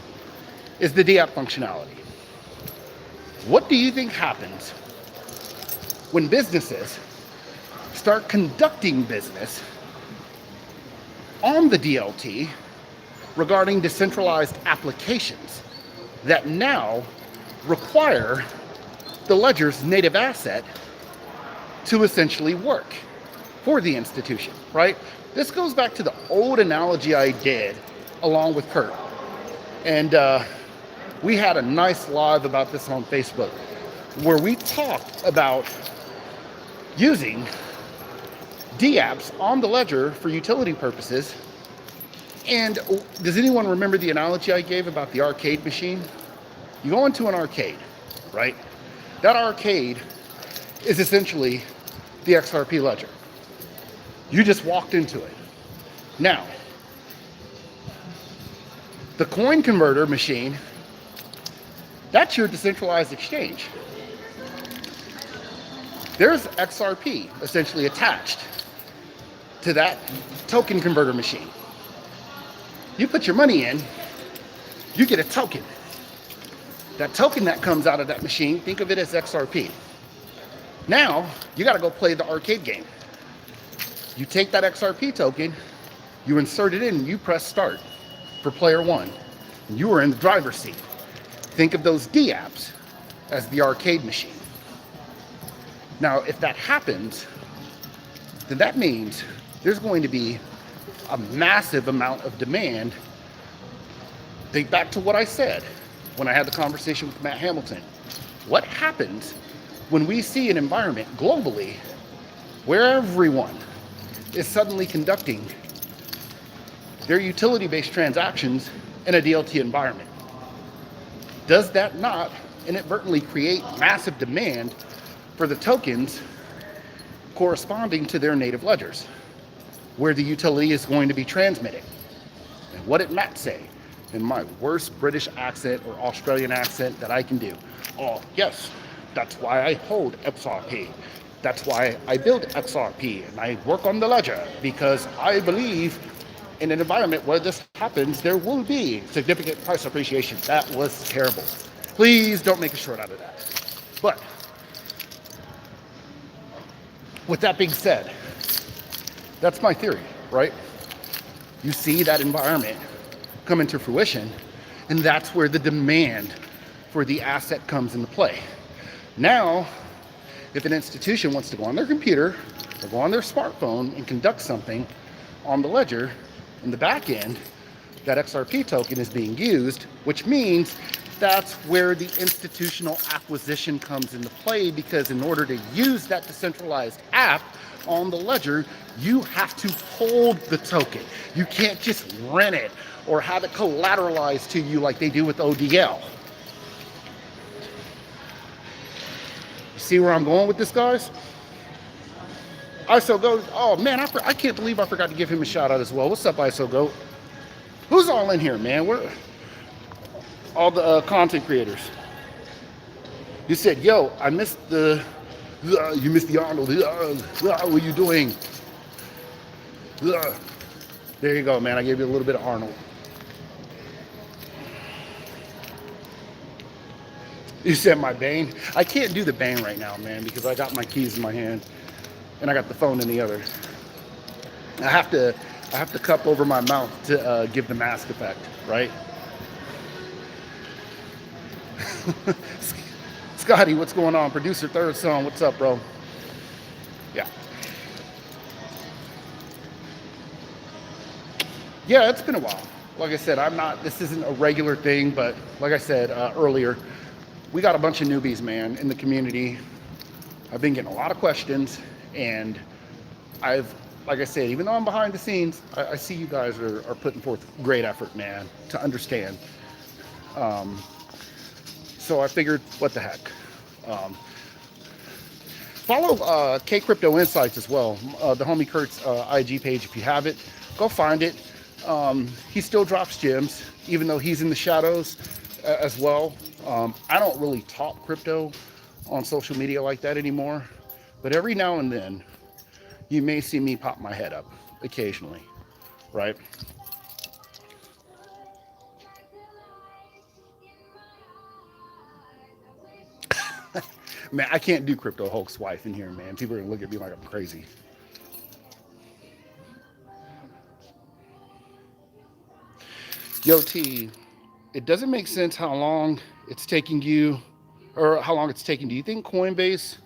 is the dApp functionality. What do you think happens when businesses start conducting business on the DLT regarding decentralized applications that now require the ledger's native asset to essentially work for the institution, right? This goes back to the old analogy I did along with Kurt. And we had a nice live about this on Facebook where we talked about using dApps on the ledger for utility purposes. And does anyone remember the analogy I gave about the arcade machine? You go into an arcade, right? That arcade is essentially the XRP ledger. You just walked into it. Now, the coin converter machine, that's your decentralized exchange. There's XRP essentially attached to that token converter machine. You put your money in, you get a token. That token that comes out of that machine, think of it as XRP. Now, you gotta go play the arcade game. You take that XRP token, you insert it in, and you press start for player one. And you are in the driver's seat. Think of those dApps as the arcade machine. Now, if that happens, then that means there's going to be a massive amount of demand. Think back to what I said when I had the conversation with Matt Hamilton. What happens when we see an environment globally where everyone is suddenly conducting their utility-based transactions in a DLT environment? Does that not inadvertently create massive demand for the tokens corresponding to their native ledgers, where the utility is going to be transmitted? And what did Matt say in my worst British accent or Australian accent that I can do? Oh, yes, that's why I hold XRP. That's why I build XRP and I work on the ledger, because I believe in an environment where this happens, there will be significant price appreciation. That was terrible. Please don't make a short out of that. But with that being said, that's my theory, right? You see that environment come into fruition, and that's where the demand for the asset comes into play. Now, if an institution wants to go on their computer or go on their smartphone and conduct something on the ledger, in the back end, that XRP token is being used, which means that's where the institutional acquisition comes into play, because in order to use that decentralized app on the ledger, you have to hold the token. You can't just rent it or have it collateralized to you like they do with ODL. You see where I'm going with this, guys? ISO Goat, oh man, I can't believe I forgot to give him a shout out as well. What's up, ISO Goat? Who's all in here, man? We're all the content creators. You said, yo, I missed the, you missed the Arnold. What are you doing? There you go, man. I gave you a little bit of Arnold. You said my Bane. I can't do the Bane right now, man, because I got my keys in my hand and I got the phone in the other. I have to cup over my mouth to give the mask effect, right? Scotty, what's going on? Producer Third Son, what's up, bro? Yeah. Yeah, it's been a while. like I said, this isn't a regular thing, but like I said earlier, we got a bunch of newbies, man, in the community. I've been getting a lot of questions, and like I said, even though I'm behind the scenes, I see you guys are putting forth great effort, man, to understand. So I figured, what the heck. Follow K Crypto Insights as well, the homie Kurt's IG page. If you have it, go find it. He still drops gems, even though he's in the shadows as well. I don't really talk crypto on social media like that anymore, but every now and then you may see me pop my head up occasionally, right? Man, I can't do Crypto Hulk's wife in here, man. People are gonna look at me like I'm crazy. Yo, T, it doesn't make sense how long it's taking you, or how long it's taking. Do you think Coinbase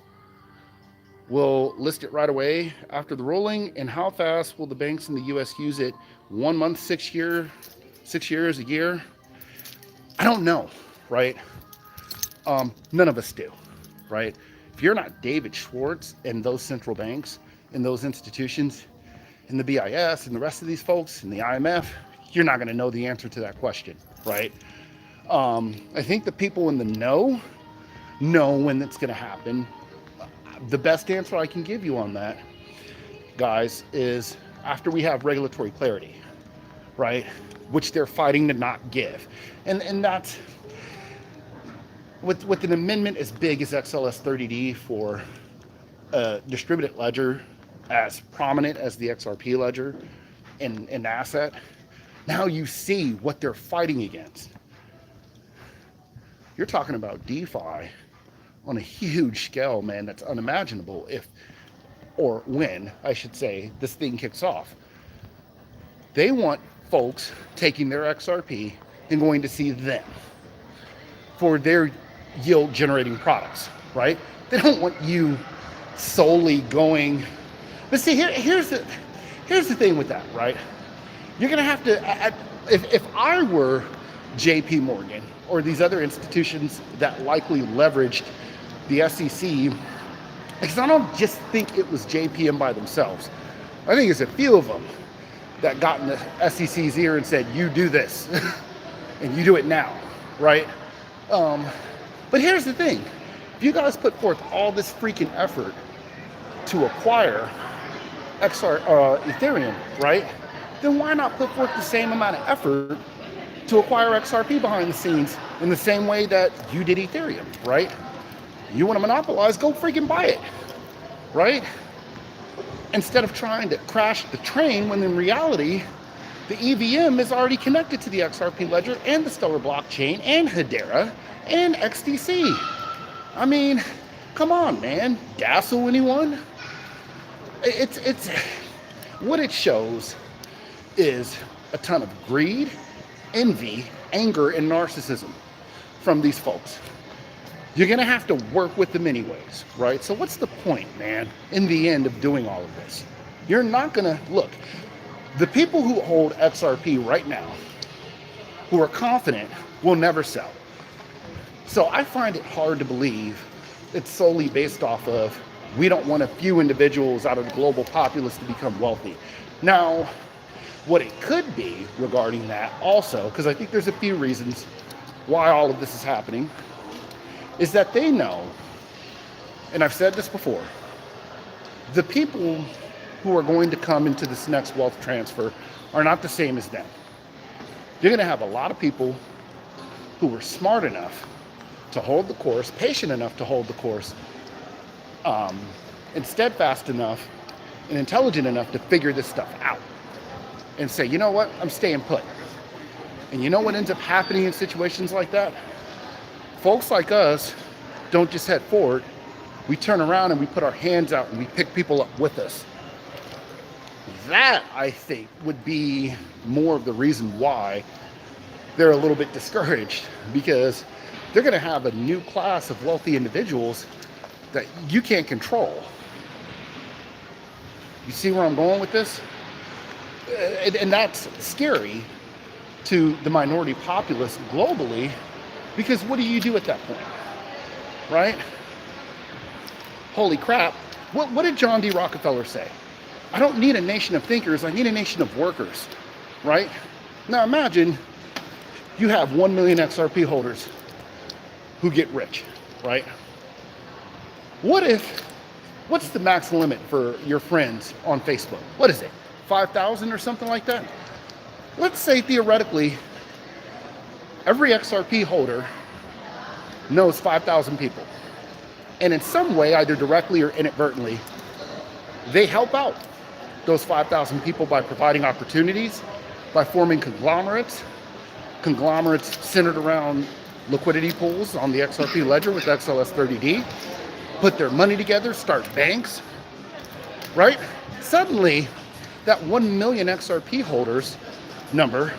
will list it right away after the ruling? And how fast will the banks in the US use it? 1 month, 6 years, a year? I don't know, right? None of us do, right? If you're not David Schwartz and those central banks and those institutions and the BIS and the rest of these folks and the IMF, you're not going to know the answer to that question, right? I think the people in the know when it's going to happen. The best answer I can give you on that, guys, is after we have regulatory clarity, right? Which they're fighting to not give. And that's with an amendment as big as XLS 30D for a distributed ledger as prominent as the XRP ledger in asset. Now you see what they're fighting against. You're talking about DeFi on a huge scale, man, that's unimaginable if, or when, I should say, this thing kicks off. They want folks taking their XRP and going to see them for their yield generating products, right? They don't want you solely going, but see, here's the thing with that, right? You're gonna have to, if I were JP Morgan or these other institutions that likely leveraged the SEC, because I don't just think it was JPM by themselves. I think it's a few of them that got in the SEC's ear and said, you do this, and you do it now, right? But here's the thing. If you guys put forth all this freaking effort to acquire Ethereum, right? Then why not put forth the same amount of effort to acquire XRP behind the scenes in the same way that you did Ethereum, right? You want to monopolize, go freaking buy it, right? Instead of trying to crash the train when in reality, the EVM is already connected to the XRP ledger and the Stellar blockchain and Hedera and XDC. I mean, come on, man. Dazzle anyone? It's what it shows is a ton of greed, envy, anger, and narcissism from these folks. You're gonna have to work with them anyways, right? So what's the point, man, in the end of doing all of this? You're not gonna, look, the people who hold XRP right now, who are confident, will never sell. So I find it hard to believe it's solely based off of, we don't want a few individuals out of the global populace to become wealthy. Now, what it could be regarding that also, because I think there's a few reasons why all of this is happening, is that they know, and I've said this before, the people who are going to come into this next wealth transfer are not the same as them. You're going to have a lot of people who are smart enough to hold the course, patient enough to hold the course, and steadfast enough and intelligent enough to figure this stuff out and say, you know what, I'm staying put. And you know what ends up happening in situations like that? Folks like us don't just head forward, we turn around and we put our hands out and we pick people up with us. That, I think, would be more of the reason why they're a little bit discouraged, because they're going to have a new class of wealthy individuals that you can't control. You see where I'm going with this? And that's scary, to the minority populace globally, because what do you do at that point, right? Holy crap. What did John D. Rockefeller say? I don't need a nation of thinkers, I need a nation of workers, right? Now imagine you have 1 million XRP holders who get rich, right? What's the max limit for your friends on Facebook? What is it? 5,000 or something like that? Let's say theoretically, every XRP holder knows 5,000 people. And in some way, either directly or inadvertently, they help out those 5,000 people by providing opportunities, by forming conglomerates centered around liquidity pools on the XRP ledger with XLS30D, put their money together, start banks, right? Suddenly, that 1 million XRP holders number,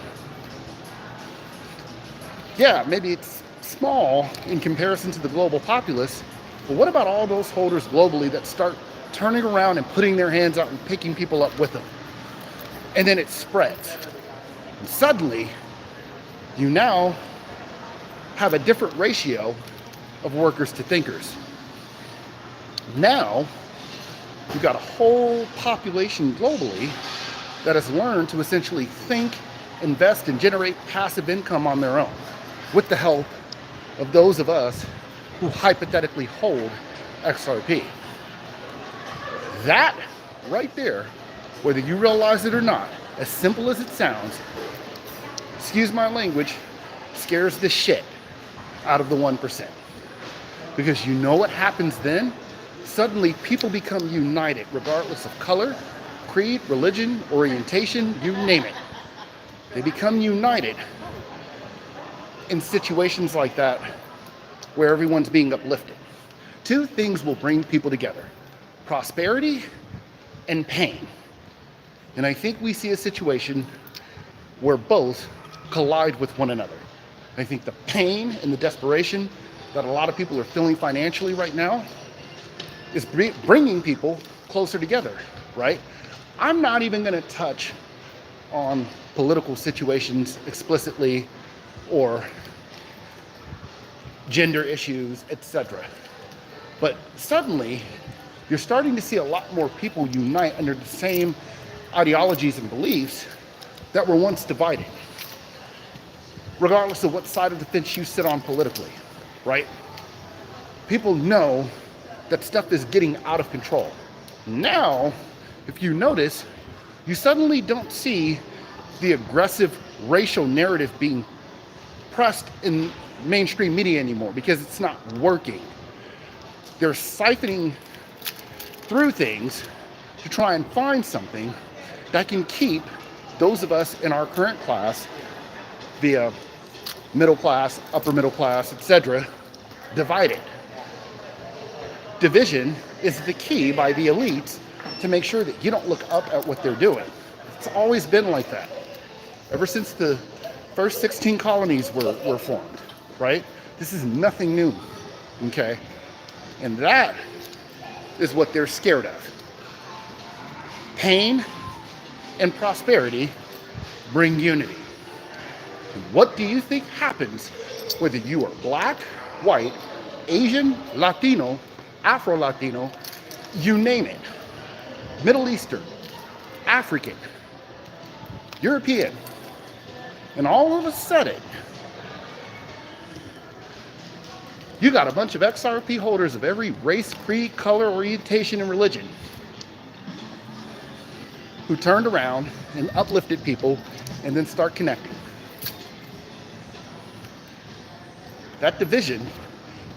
yeah, maybe it's small in comparison to the global populace, but what about all those holders globally that start turning around and putting their hands out and picking people up with them? And then it spreads. And suddenly, you now have a different ratio of workers to thinkers. Now, you've got a whole population globally that has learned to essentially think, invest, and generate passive income on their own with the help of those of us who hypothetically hold XRP. That right there, whether you realize it or not, as simple as it sounds, excuse my language, scares the shit out of the 1%. Because you know what happens then? Suddenly people become united regardless of color, creed, religion, orientation, you name it. They become united in situations like that where everyone's being uplifted. Two things will bring people together: prosperity and pain. And I think we see a situation where both collide with one another. I think the pain and the desperation that a lot of people are feeling financially right now is bringing people closer together, right? I'm not even going to touch on political situations explicitly or gender issues, etc. But suddenly, you're starting to see a lot more people unite under the same ideologies and beliefs that were once divided, regardless of what side of the fence you sit on politically, right? People know that stuff is getting out of control. Now, if you notice, you suddenly don't see the aggressive racial narrative being pressed in mainstream media anymore because it's not working. They're siphoning through things to try and find something that can keep those of us in our current class, via middle class, upper middle class, etc., divided. Division is the key by the elites to make sure that you don't look up at what they're doing. It's always been like that. Ever since the first 16 colonies were formed, right? This is nothing new, okay? And that is what they're scared of. Pain and prosperity bring unity. And what do you think happens whether you are black, white, Asian, Latino, Afro-Latino, you name it, Middle Eastern, African, European, and all of a sudden, you got a bunch of XRP holders of every race, creed, color, orientation, and religion who turned around and uplifted people and then start connecting. That division,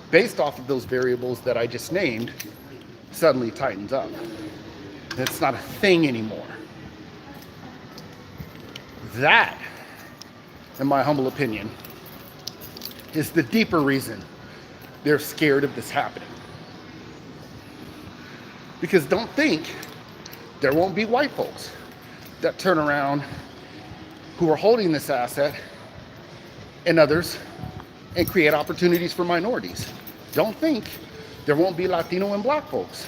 based off of those variables that I just named, suddenly tightens up. And it's not a thing anymore. That, in my humble opinion, is the deeper reason they're scared of this happening. Because don't think there won't be white folks that turn around who are holding this asset and others and create opportunities for minorities. Don't think there won't be Latino and black folks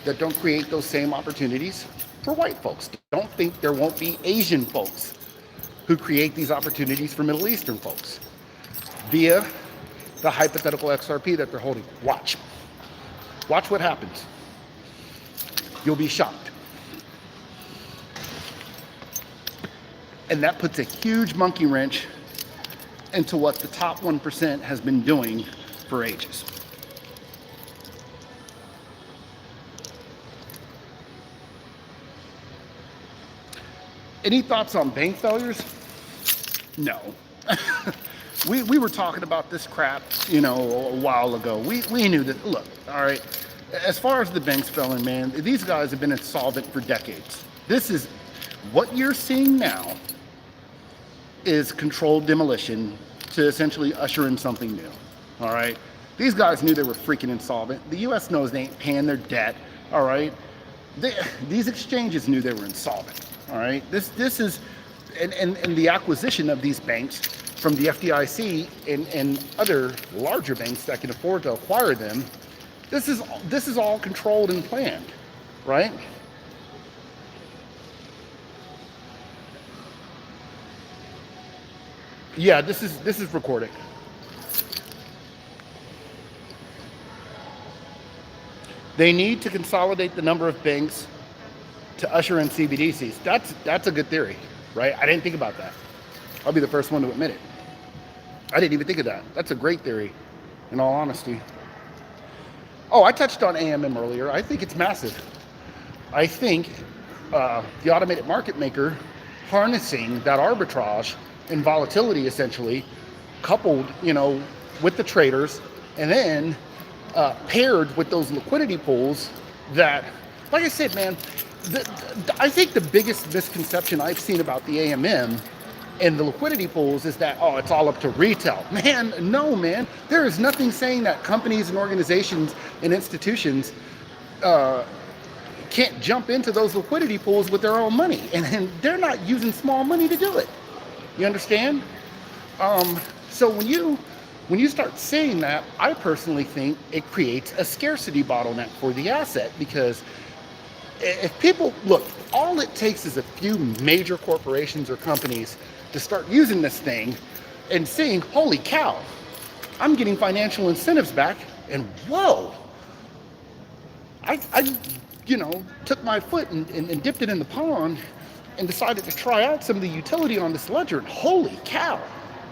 that don't create those same opportunities for white folks. Don't think there won't be Asian folks who create these opportunities for Middle Eastern folks via the hypothetical XRP that they're holding. Watch what happens. You'll be shocked. And that puts a huge monkey wrench into what the top 1% has been doing for ages. Any thoughts on bank failures? No. we were talking about this crap, you know, a while ago. We knew that, look, all right, as far as the banks failing, man, these guys have been insolvent for decades. This is, what you're seeing now is controlled demolition to essentially usher in something new, all right? These guys knew they were freaking insolvent. The US knows they ain't paying their debt, all right? These exchanges knew they were insolvent. All right, this is, and the acquisition of these banks from the FDIC and other larger banks that can afford to acquire them, this is all controlled and planned, right? Yeah, this is recording. They need to consolidate the number of banks to usher in CBDCs. That's a good theory, right? I didn't think about that. I'll be the first one to admit it. I didn't even think of that. That's a great theory, in all honesty. Oh, I touched on AMM earlier. I think it's massive. I think the automated market maker harnessing that arbitrage and volatility, essentially, coupled, you know, with the traders, and then paired with those liquidity pools that, like I said, man, I think the biggest misconception I've seen about the AMM and the liquidity pools is that, oh, it's all up to retail. Man, no, man. There is nothing saying that companies and organizations and institutions can't jump into those liquidity pools with their own money. And they're not using small money to do it. You understand? So when you start saying that, I personally think it creates a scarcity bottleneck for the asset, because if people, look, all it takes is a few major corporations or companies to start using this thing and saying, holy cow, I'm getting financial incentives back, and whoa, I you know, took my foot and dipped it in the pond and decided to try out some of the utility on this ledger, and holy cow.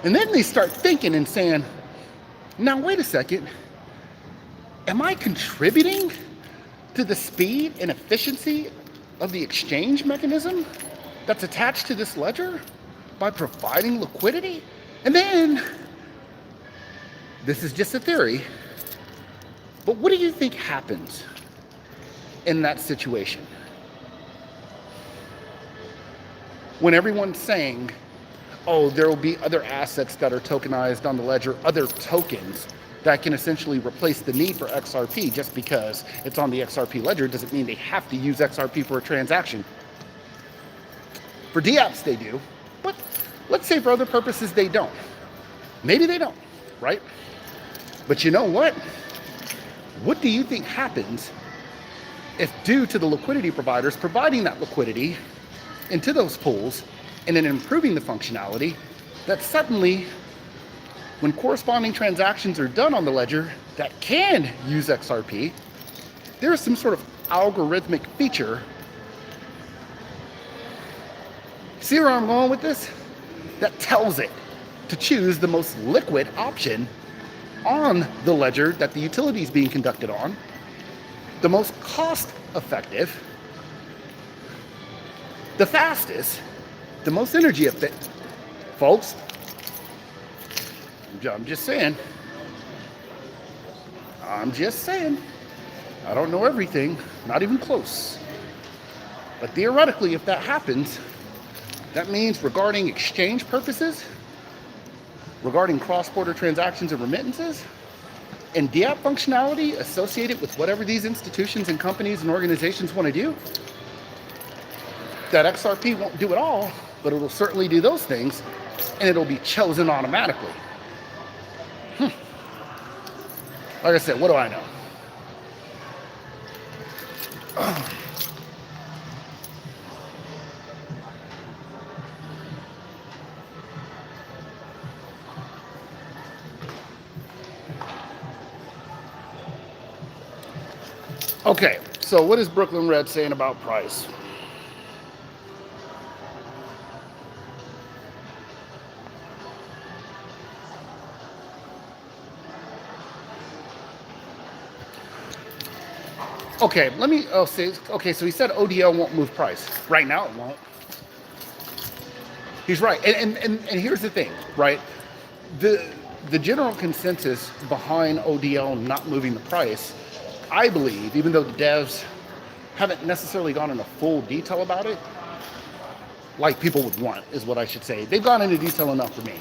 And then they start thinking and saying, now wait a second, am I contributing to the speed and efficiency of the exchange mechanism that's attached to this ledger by providing liquidity? And then, this is just a theory, but what do you think happens in that situation? When everyone's saying, oh, there will be other assets that are tokenized on the ledger, other tokens that can essentially replace the need for XRP. Just because it's on the XRP ledger doesn't mean they have to use XRP for a transaction. For dApps they do, but let's say for other purposes they don't. Maybe they don't, right? But you know what? What do you think happens if, due to the liquidity providers providing that liquidity into those pools and then improving the functionality, that suddenly, when corresponding transactions are done on the ledger that can use XRP, there's some sort of algorithmic feature. See where I'm going with this? That tells it to choose the most liquid option on the ledger that the utility is being conducted on, the most cost effective, the fastest, the most energy efficient. Folks, I'm just saying. I don't know everything, not even close. But theoretically, if that happens, that means regarding exchange purposes, regarding cross-border transactions and remittances, and dApp functionality associated with whatever these institutions and companies and organizations want to do, that XRP won't do it all, but it'll certainly do those things, and it'll be chosen automatically. Like I said, what do I know? Okay, so what is Brooklyn Red saying about price? Okay, let me say, okay, so he said ODL won't move price. Right now it won't. He's right. And here's the thing, right? The general consensus behind ODL not moving the price, I believe, even though the devs haven't necessarily gone into full detail about it, like people would want, is what I should say. They've gone into detail enough for me.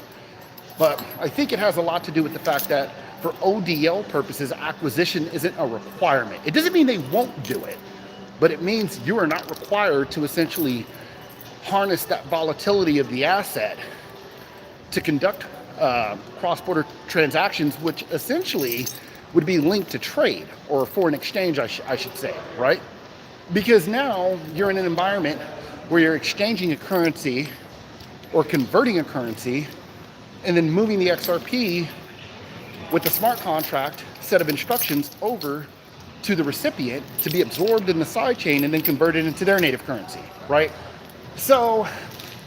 But I think it has a lot to do with the fact that for ODL purposes, acquisition isn't a requirement. It doesn't mean they won't do it, but it means you are not required to essentially harness that volatility of the asset to conduct cross-border transactions, which essentially would be linked to trade or foreign exchange, I should say, right? Because now you're in an environment where you're exchanging a currency or converting a currency and then moving the XRP with a smart contract set of instructions over to the recipient to be absorbed in the sidechain and then converted into their native currency, right? So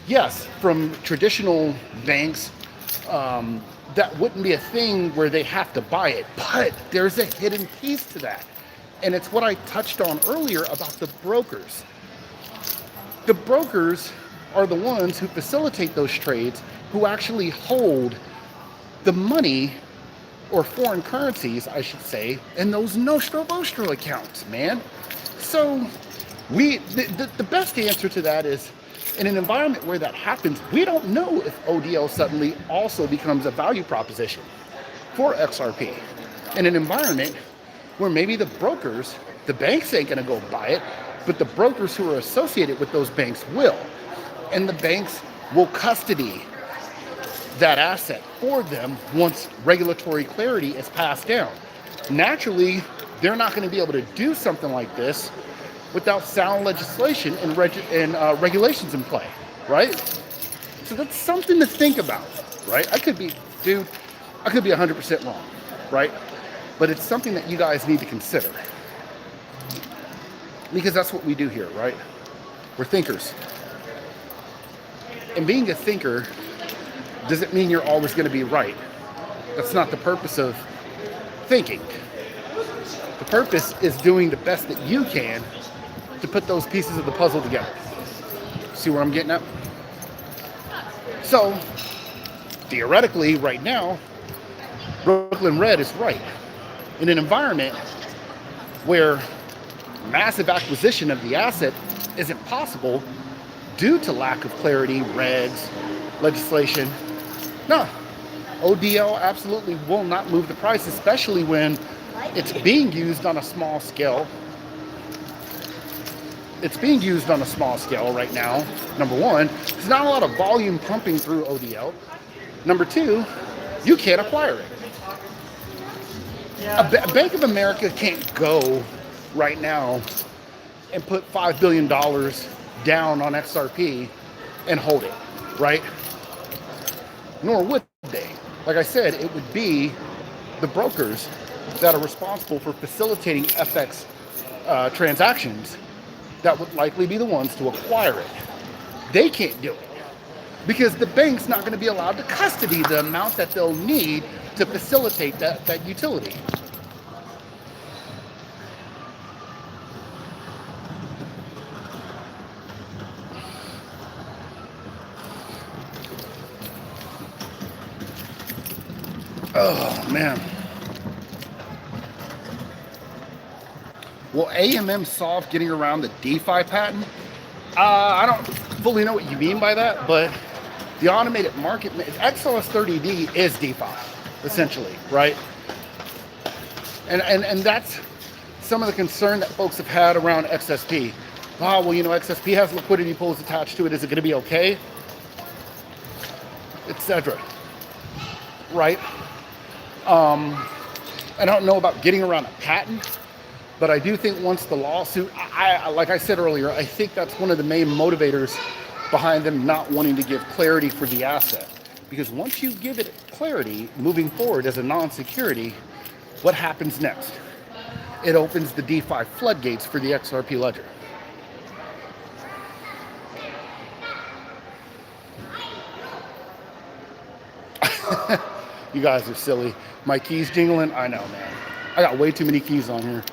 yes, from traditional banks, that wouldn't be a thing where they have to buy it, but there's a hidden piece to that. And it's what I touched on earlier about the brokers. The brokers are the ones who facilitate those trades, who actually hold the money or foreign currencies, I should say, in those Nostro Vostro accounts, man. So the best answer to that is, in an environment where that happens, we don't know if ODL suddenly also becomes a value proposition for XRP. In an environment where maybe the brokers, the banks ain't gonna go buy it, but the brokers who are associated with those banks will. And the banks will custody that asset for them once regulatory clarity is passed down. Naturally, they're not gonna be able to do something like this without sound legislation and regulations in play, right? So that's something to think about, right? I could be 100% wrong, right? But it's something that you guys need to consider. Because that's what we do here, right? We're thinkers. And being a thinker doesn't mean you're always going to be right. That's not the purpose of thinking. The purpose is doing the best that you can to put those pieces of the puzzle together. See where I'm getting at? So, theoretically, right now, Brooklyn Red is right. In an environment where massive acquisition of the asset isn't possible due to lack of clarity, regs, legislation, no, ODL absolutely will not move the price, especially when it's being used on a small scale. It's being used on a small scale right now. Number one, there's not a lot of volume pumping through ODL. Number two, you can't acquire it. A Bank of America can't go right now and put $5 billion down on XRP and hold it, right? Nor would they. Like I said, it would be the brokers that are responsible for facilitating FX transactions that would likely be the ones to acquire it. They can't do it because the bank's not going to be allowed to custody the amount that they'll need to facilitate that utility. Oh, man. Will AMM solve getting around the DeFi patent? I don't fully know what you mean by that, but the automated market, XLS30D is DeFi, essentially, right? And that's some of the concern that folks have had around XSP. Oh, well, you know, XSP has liquidity pools attached to it. Is it going to be okay? Etc. Right? I don't know about getting around a patent, but I do think once the lawsuit, like I said earlier, I think that's one of the main motivators behind them not wanting to give clarity for the asset. Because once you give it clarity moving forward as a non-security, what happens next? it opens the DeFi floodgates for the XRP ledger. You guys are silly. My keys jingling? I know, man. I got way too many keys on here.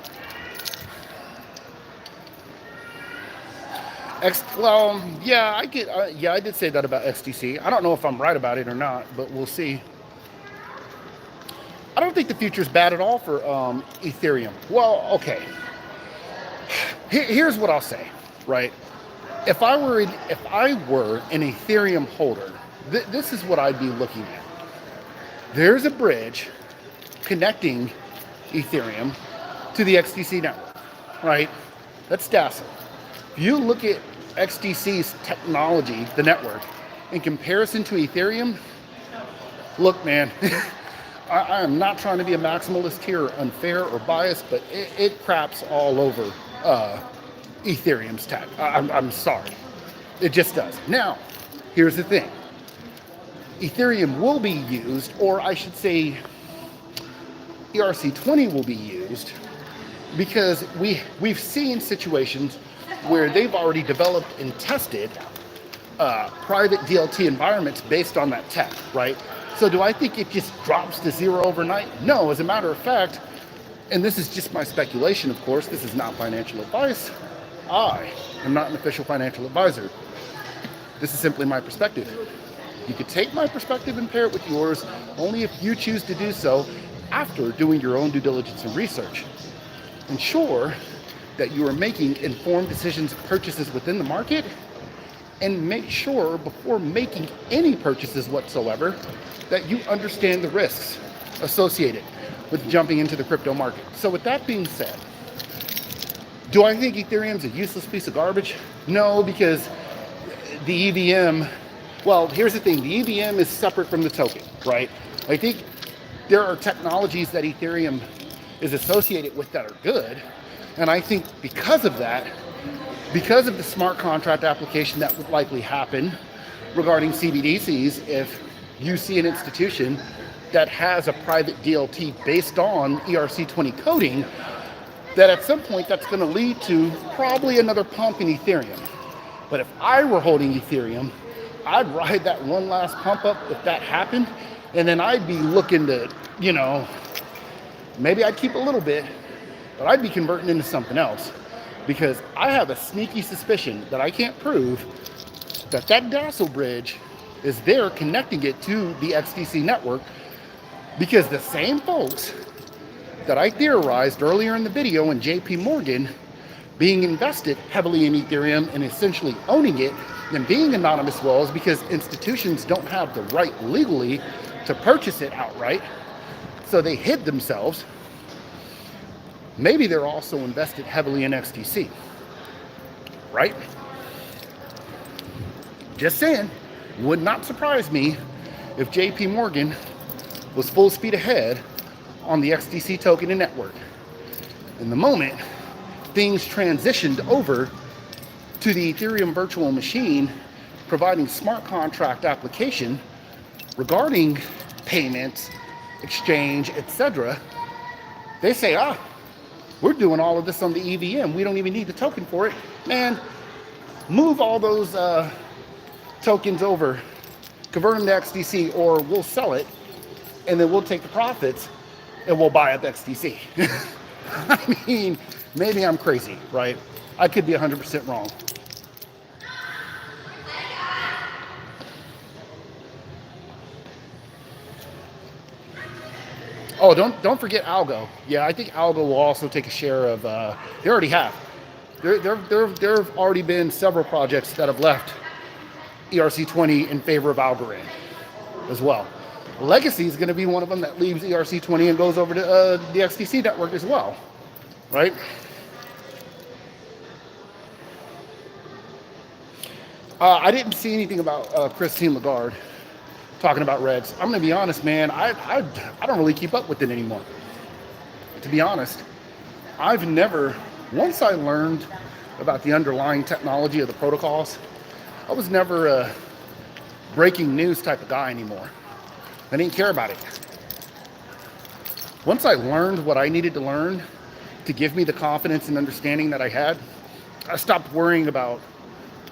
Well, yeah, I did say that about XTC. I don't know if I'm right about it or not, but we'll see. I don't think the future's bad at all for Ethereum. Well, okay. Here's what I'll say, right? If I were an Ethereum holder, this is what I'd be looking at. There's a bridge connecting Ethereum to the XTC network, right? That's dApps. If you look at XTC's technology, the network, in comparison to Ethereum, look, man, I am not trying to be a maximalist here, or unfair or biased, but it craps all over Ethereum's tech. I'm sorry. It just does. Now, here's the thing. Ethereum will be used, or I should say ERC20 will be used, because we've seen situations where they've already developed and tested private DLT environments based on that tech, right? So do I think it just drops to zero overnight? No, as a matter of fact, and this is just my speculation, of course, this is not financial advice. I am not an official financial advisor. This is simply my perspective. You could take my perspective and pair it with yours only if you choose to do so after doing your own due diligence and research. Ensure that you are making informed decisions of purchases within the market, and make sure before making any purchases whatsoever that you understand the risks associated with jumping into the crypto market. So with that being said, do I think Ethereum's a useless piece of garbage? No, because the EVM, well, here's the thing, the EVM is separate from the token, right? I think there are technologies that Ethereum is associated with that are good, and I think because of that, because of the smart contract application that would likely happen regarding CBDCs, if you see an institution that has a private DLT based on ERC20 coding, that at some point that's going to lead to probably another pump in Ethereum. But if I were holding Ethereum, I'd ride that one last pump up if that happened, and then I'd be looking to, maybe I'd keep a little bit, but I'd be converting into something else, because I have a sneaky suspicion that I can't prove that dApps bridge is there connecting it to the XTC network, because the same folks that I theorized earlier in the video in JP Morgan being invested heavily in Ethereum and essentially owning it and being anonymous wells because institutions don't have the right legally to purchase it outright, so they hid themselves. Maybe they're also invested heavily in XTC, right? Just saying, would not surprise me if JP Morgan was full speed ahead on the XTC token and network. In the moment things transitioned over to the Ethereum virtual machine, providing smart contract application regarding payments, exchange, etc., they say, we're doing all of this on the EVM. We don't even need the token for it. Man, move all those tokens over, convert them to XTC, or we'll sell it, and then we'll take the profits, and we'll buy up XTC. I mean, maybe I'm crazy, right? I could be 100% wrong. Oh, don't forget Algo. Yeah, I think Algo will also take a share of. They already have. There have already been several projects that have left ERC20 in favor of Algorand as well. Legacy is going to be one of them that leaves ERC20 and goes over to the XTC network as well, right? I didn't see anything about Christine Lagarde talking about Reds. I'm going to be honest, man. I don't really keep up with it anymore. To be honest, I've never, once I learned about the underlying technology of the protocols, I was never a breaking news type of guy anymore. I didn't care about it. Once I learned what I needed to learn to give me the confidence and understanding that I had, I stopped worrying about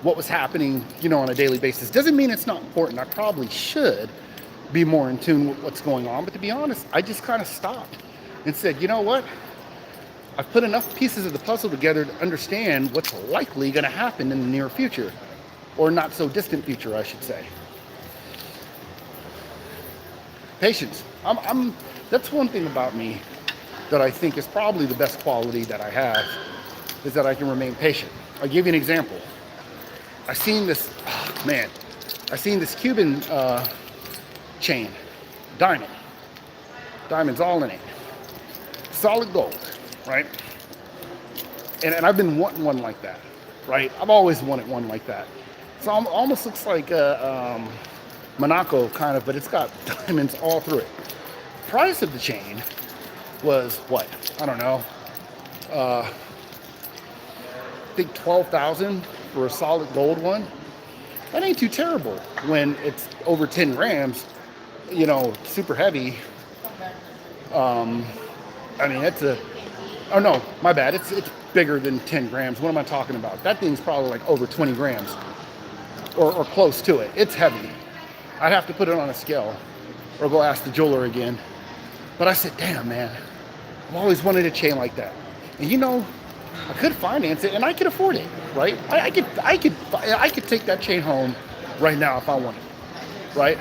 what was happening, on a daily basis. Doesn't mean it's not important. I probably should be more in tune with what's going on. But to be honest, I just kind of stopped and said, you know what? I've put enough pieces of the puzzle together to understand what's likely going to happen in the near future, or not so distant future, I should say. Patience. That's one thing about me that I think is probably the best quality that I have, is that I can remain patient. I'll give you an example. I seen this Cuban chain, diamonds all in it, solid gold, right? And I've been wanting one like that, right? I've always wanted one like that. So almost looks like a Monaco kind of, but it's got diamonds all through it. The price of the chain was what? I don't know. I think $12,000 for a solid gold one. That ain't too terrible when it's over 10 grams, super heavy. Oh no, my bad. It's bigger than 10 grams. What am I talking about? That thing's probably like over 20 grams or close to it. It's heavy. I'd have to put it on a scale or go ask the jeweler again. But I said, damn, man, I've always wanted a chain like that. And I could finance it and I could afford it, right? I could take that chain home right now if I wanted, right?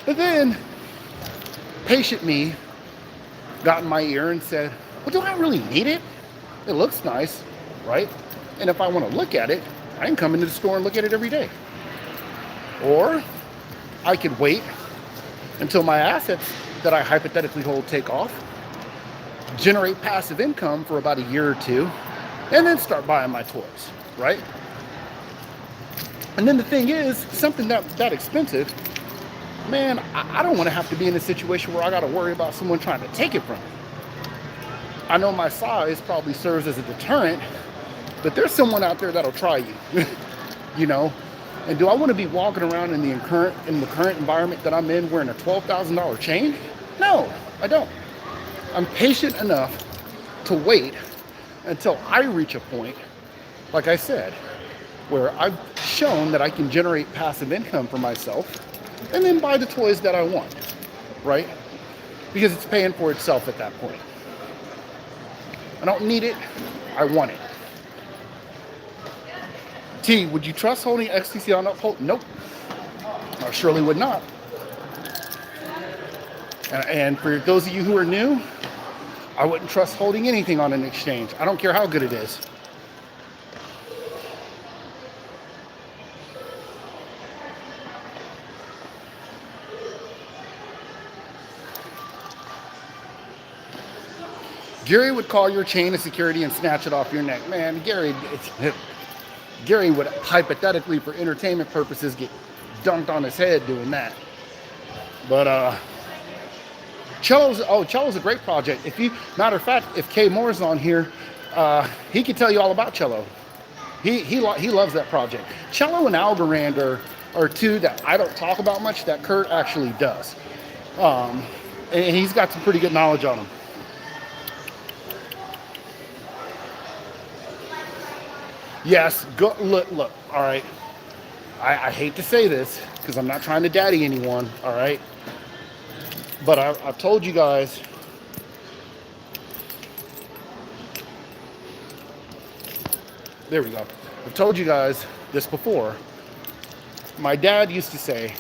But then patient me got in my ear and said, well, do I really need it? It looks nice, right? And if I want to look at it, I can come into the store and look at it every day. Or I could wait until my assets that I hypothetically hold take off, generate passive income for about a year or two, and then start buying my toys, right? And then the thing is, something that expensive, man, I don't want to have to be in a situation where I got to worry about someone trying to take it from me. I know my size probably serves as a deterrent, but there's someone out there that'll try you, And do I want to be walking around in the current environment that I'm in wearing a $12,000 chain? No, I don't. I'm patient enough to wait until I reach a point, like I said, where I've shown that I can generate passive income for myself and then buy the toys that I want, right? Because it's paying for itself at that point. I don't need it, I want it. T, would you trust holding XTC on uphold? Nope, I surely would not. And for those of you who are new, I wouldn't trust holding anything on an exchange. I don't care how good it is. Gary would call your chain a security and snatch it off your neck. Man, Gary would hypothetically, for entertainment purposes, get dunked on his head doing that. But Cello's a great project. Matter of fact, if K Moore's on here, he could tell you all about Cello. He loves that project. Cello and Algorand are two that I don't talk about much, that Kurt actually does. And he's got some pretty good knowledge on them. Yes, look, all right. I hate to say this because I'm not trying to daddy anyone, all right? But I've told you guys, there we go. I've told you guys this before. My dad used to say,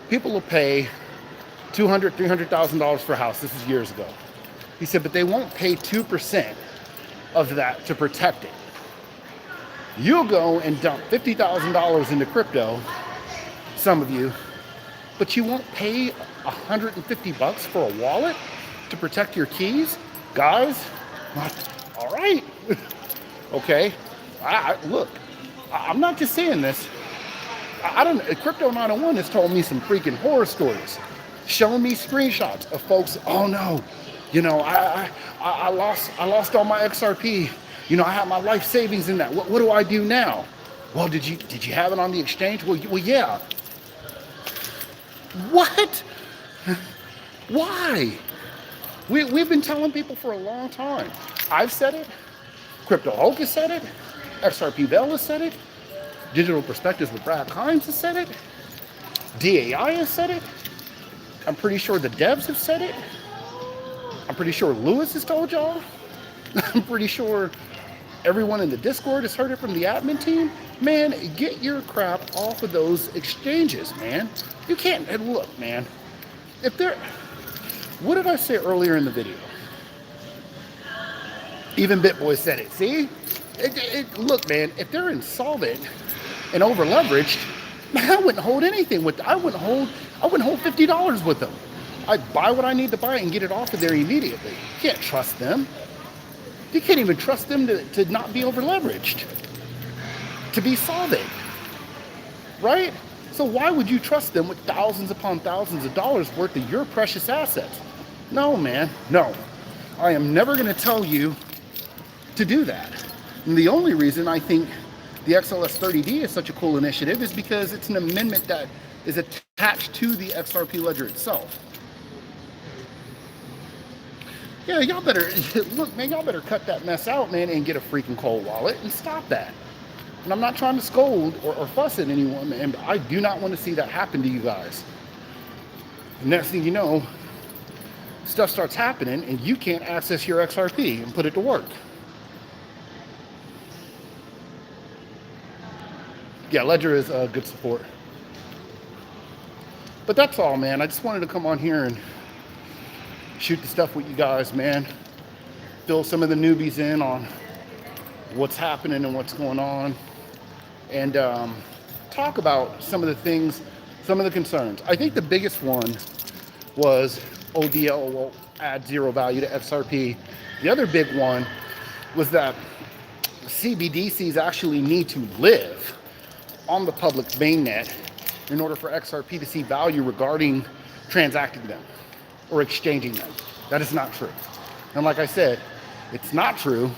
people will pay $200,000, $300,000 for a house. This is years ago. He said, but they won't pay 2% of that to protect it. You'll go and dump $50,000 into crypto, some of you, but you won't pay $150 for a wallet to protect your keys? Guys, all right. Okay. Look, I'm not just saying this. Crypto 901 has told me some freaking horror stories, showing me screenshots of folks, oh no, I lost all my XRP. I have my life savings in that. What do I do now? Well, did you have it on the exchange? Well, yeah. What? Why? We've been telling people for a long time. I've said it. Crypto Hulk has said it. XRP Bell has said it. Digital Perspectives with Brad Kimes has said it. DAI has said it. I'm pretty sure the devs have said it. I'm pretty sure Lewis has told y'all. I'm pretty sure everyone in the Discord has heard it from the admin team. Man, get your crap off of those exchanges, man. You can't, and look, man, if they're, what did I say earlier in the video? Even BitBoy said it, see? Look, man, if they're insolvent and over leveraged, man, I wouldn't hold anything with, I wouldn't hold $50 with them. I'd buy what I need to buy and get it off of there immediately. You can't trust them. You can't even trust them to not be over leveraged, to be solvent, right? So why would you trust them with thousands upon thousands of dollars worth of your precious assets? No, man, no. I am never gonna tell you to do that. And the only reason I think the XLS 30D is such a cool initiative is because it's an amendment that is attached to the XRP ledger itself. Yeah, y'all better, look, man, y'all better cut that mess out, man, and get a freaking cold wallet and stop that. And I'm not trying to scold or fuss at anyone, man, but I do not want to see that happen to you guys. The next thing you know, stuff starts happening and you can't access your XRP and put it to work. Yeah, Ledger is good support. But that's all, man. I just wanted to come on here and shoot the stuff with you guys, man. Fill some of the newbies in on what's happening and what's going on. And talk about some of the things, some of the concerns. I think the biggest one was ODL will add zero value to XRP. The other big one was that CBDCs actually need to live on the public mainnet in order for XRP to see value regarding transacting them or exchanging them. That is not true. And like I said, it's not true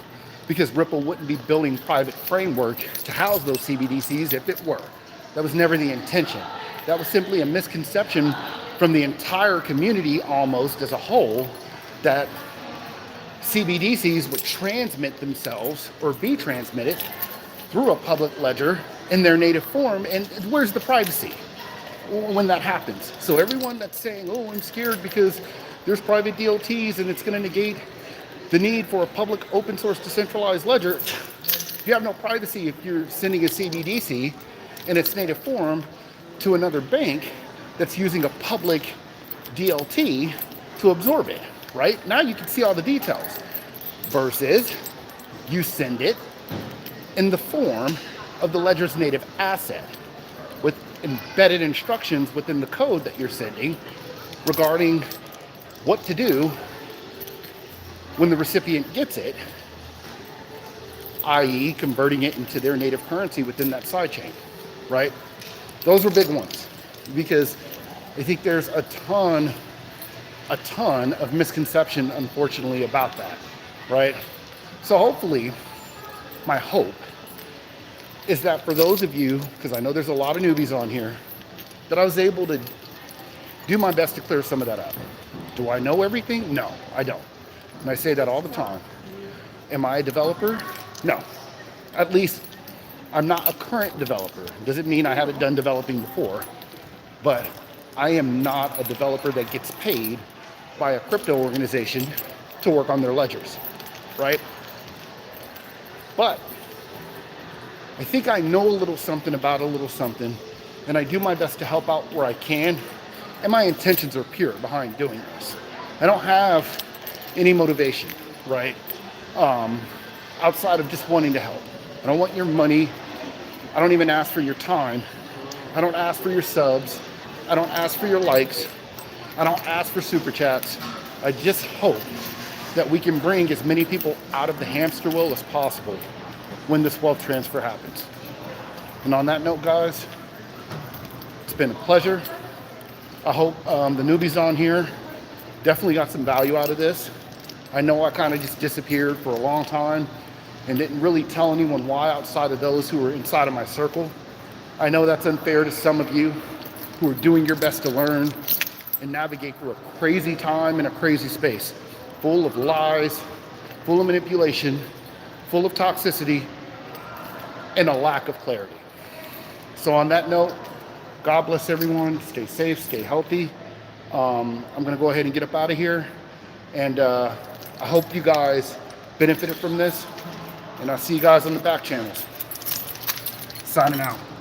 because Ripple wouldn't be building private framework to house those CBDCs if it were. That was never the intention. That was simply a misconception from the entire community almost as a whole that CBDCs would transmit themselves or be transmitted through a public ledger in their native form. And where's the privacy when that happens? So everyone that's saying, oh, I'm scared because there's private DLTs and it's going to negate the need for a public open source decentralized ledger, you have no privacy if you're sending a CBDC in its native form to another bank that's using a public DLT to absorb it, right? Now you can see all the details versus you send it in the form of the ledger's native asset with embedded instructions within the code that you're sending regarding what to do when the recipient gets it, i.e. converting it into their native currency within that sidechain, right? Those were big ones because I think there's a ton of misconception, unfortunately, about that, right? So hopefully, my hope is that for those of you, because I know there's a lot of newbies on here, that I was able to do my best to clear some of that up. Do I know everything? No, I don't. And I say that all the time. Am I a developer? No. At least I'm not a current developer. Doesn't mean I haven't done developing before, but I am not a developer that gets paid by a crypto organization to work on their ledgers, right? But I think I know a little something about a little something, and I do my best to help out where I can, and my intentions are pure behind doing this. I don't have any motivation, right? Outside of just wanting to help. I don't want your money. I don't even ask for your time. I don't ask for your subs. I don't ask for your likes. I don't ask for super chats. I just hope that we can bring as many people out of the hamster wheel as possible when this wealth transfer happens. And on that note, guys, it's been a pleasure. I hope the newbies on here definitely got some value out of this. I know I kind of just disappeared for a long time and didn't really tell anyone why outside of those who were inside of my circle. I know that's unfair to some of you who are doing your best to learn and navigate through a crazy time in a crazy space. full of lies, full of manipulation, full of toxicity, and a lack of clarity. So on that note, God bless everyone. Stay safe, stay healthy. I'm gonna go ahead and get up out of here. And I hope you guys benefited from this. And I'll see you guys on the back channels. Signing out.